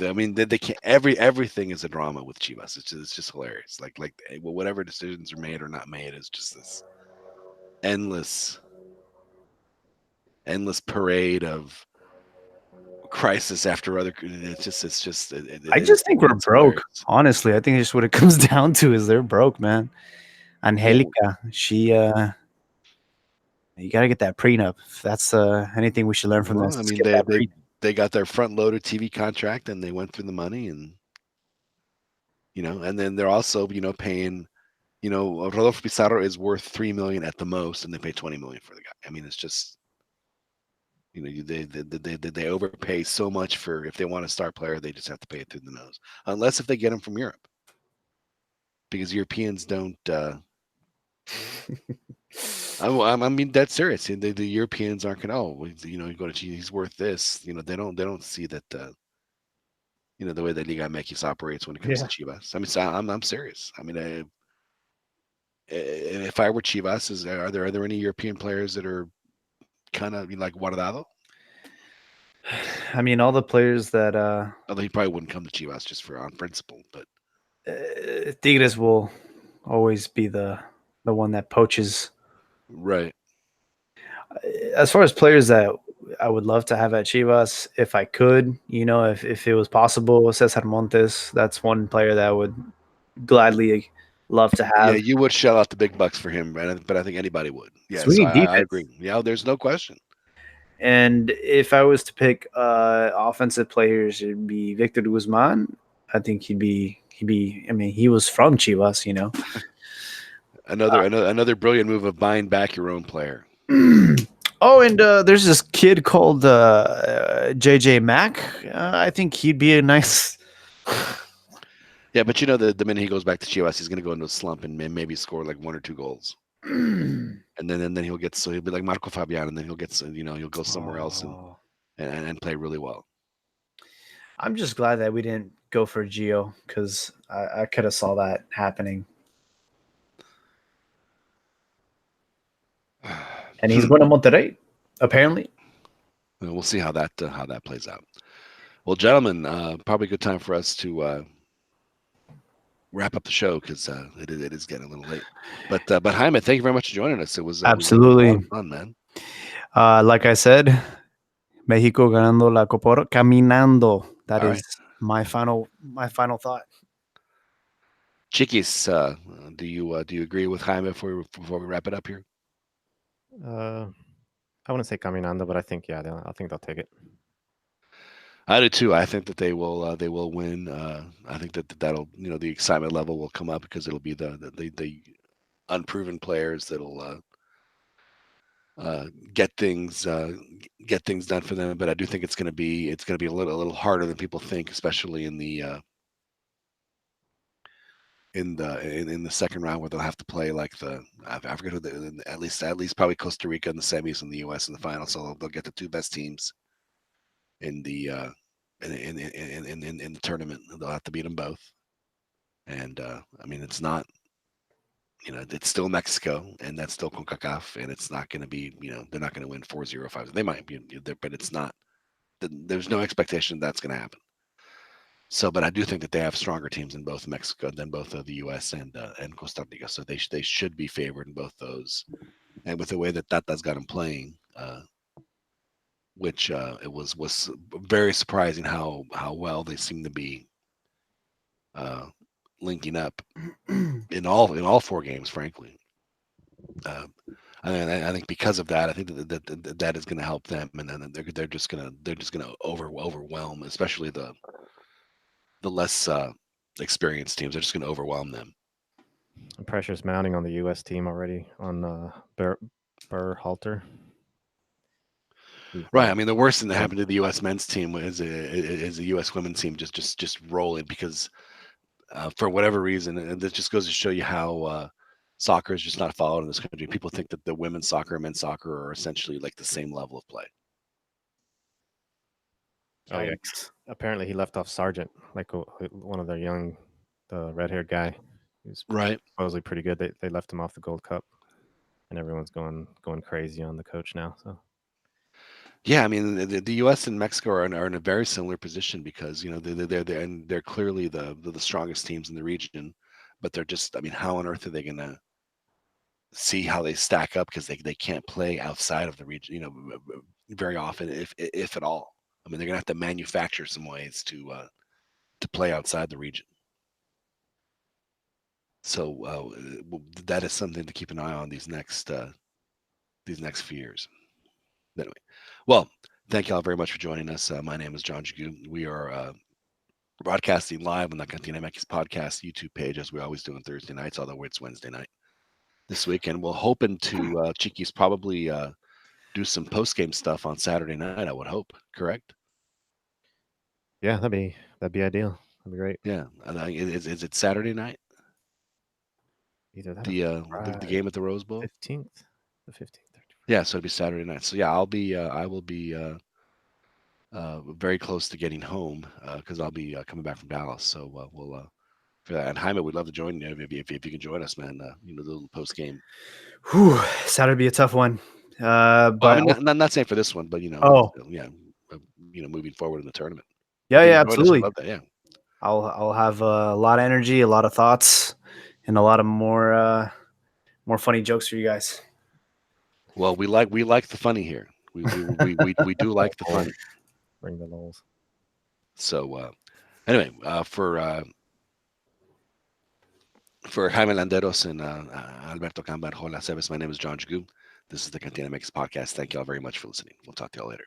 I mean they can't everything is a drama with Chivas. It's just hilarious. Whatever decisions are made or not made is just this endless parade of crisis after other. I just think we're It's broke. hilarious. Honestly, I think just what it comes down to is they're broke, man. Angelica, she you gotta get that prenup. If that's anything we should learn from Well, this. I Let's mean get that prenup. they got their front loaded TV contract and they went through the money and and then they're also paying. Rodolfo Pizarro is worth 3 million at the most, and they pay 20 million for the guy. I mean, it's just they overpay so much for if they want a star player, they just have to pay it through the nose, unless if they get him from Europe, because Europeans don't. I mean, that's serious. The Europeans aren't gonna. Oh, you go to he's worth this. They don't see that. The way that Liga MX operates when it comes Yeah. to Chivas. I mean, so I'm serious. I mean, if I were Chivas, are there any European players that are kind of like Guardado? I mean, all the players that Although he probably wouldn't come to Chivas just for on principle, but Tigres will always be the one that poaches. right. As far as players that I would love to have at Chivas, if I could, if it was possible, Cesar Montes, that's one player that I would gladly love to Yeah, have. you would shell out the big bucks for him, but I think anybody would. Yeah, So we so need I defense. agree. Yeah, there's no question. And if I was to pick offensive players, it'd be Victor Guzman. I think he'd be. I mean, he was from Chivas, Another brilliant move of buying back your own player. Oh, and there's this kid called JJ Mack. I think he'd be a nice. Yeah, but the minute he goes back to Chivas, he's going to go into a slump and maybe score like 1 or 2 goals, and then he'll be like Marco Fabian, and then he'll he'll go somewhere else and play really well. I'm just glad that we didn't go for Gio because I could have saw that happening. And he's going to Monterrey, apparently. We'll see how that plays out. Well, gentlemen, probably a good time for us to wrap up the show because it is getting a little late. But Jaime, thank you very much for joining us. It was absolutely a lot of fun, man. Like I said, Mexico ganando la Copa Oro, caminando. That All is my final thought. Chiquis, do you agree with Jaime before we wrap it up here? I wouldn't say caminando, but I think I think they'll take it. I do too. I think that they will win. I think that'll the excitement level will come up because it'll be the unproven players that'll get things done for them. But I do think it's going to be a little harder than people think, especially in the second round where they'll have to play like I forget who at least probably Costa Rica in the semis and the U.S. in the final. So they'll get the 2 best teams in the in the tournament. They'll have to beat them both. And I mean, it's not it's still Mexico and that's still CONCACAF, and it's not going to be they're not going to win 4-0, 5. They might be there, but it's not. There's no expectation that's going to happen. So, but I do think that they have stronger teams in both Mexico than both of the U.S. and Costa Rica. So they should be favored in both those. And with the way that Tata's got them playing, which it was very surprising how well they seem to be linking up in all 4 games. Frankly, I think because of that, I think that is going to help them, and then they're just gonna overwhelm, especially the less experienced teams. They're just going to overwhelm them. The pressure's mounting on the U.S. team already on Berhalter. Right. I mean, the worst thing that happened to the U.S. men's team is the U.S. women's team just rolling because for whatever reason, and this just goes to show you how soccer is just not followed in this country. People think that the women's soccer and men's soccer are essentially like the same level of play. Oh yeah. Yikes. Apparently he left off Sargent, like one of their young, the red-haired guy. He's Right. supposedly pretty good. They left him off the Gold Cup, and everyone's going crazy on the coach now. So Yeah, I mean the U.S. and Mexico are in a very similar position because they're clearly the strongest teams in the region, but they're just, I mean, how on earth are they going to see how they stack up because they can't play outside of the region, very often, if at all. I mean, they're going to have to manufacture some ways to play outside the region. So that is something to keep an eye on these next few years. Anyway, well, thank you all very much for joining us. My name is John Jagu. We are broadcasting live on the CantinaMX Podcast YouTube page, as we always do on Thursday nights, although it's Wednesday night this week. And we're hoping to, Chiquis, probably do some post-game stuff on Saturday night, I would hope. Correct? yeah, that'd be ideal. That'd be great. Yeah. Is it Saturday night? Either that The game at the Rose Bowl? 15th, the 15th. Yeah, so it'll be Saturday night. So yeah, I will be very close to getting home because I'll be coming back from Dallas. So we'll for that. And Jaime, we'd love to join you if you can join us, man. The little post game. Whew, Saturday be a tough one. Well, But I mean, not saying for this one, but Oh. yeah, moving forward in the tournament. yeah, If you yeah, can join us, we'd absolutely. love that. Yeah. I'll have a lot of energy, a lot of thoughts, and a lot of more funny jokes for you guys. Well, we like the funny here. We do like the funny. Bring the lols. So anyway, for Jaime Landeros and Alberto Cambarjola Sebes, my name is John Jagu. This is the CantinaMX Podcast. Thank you all very much for listening. We'll talk to you all later.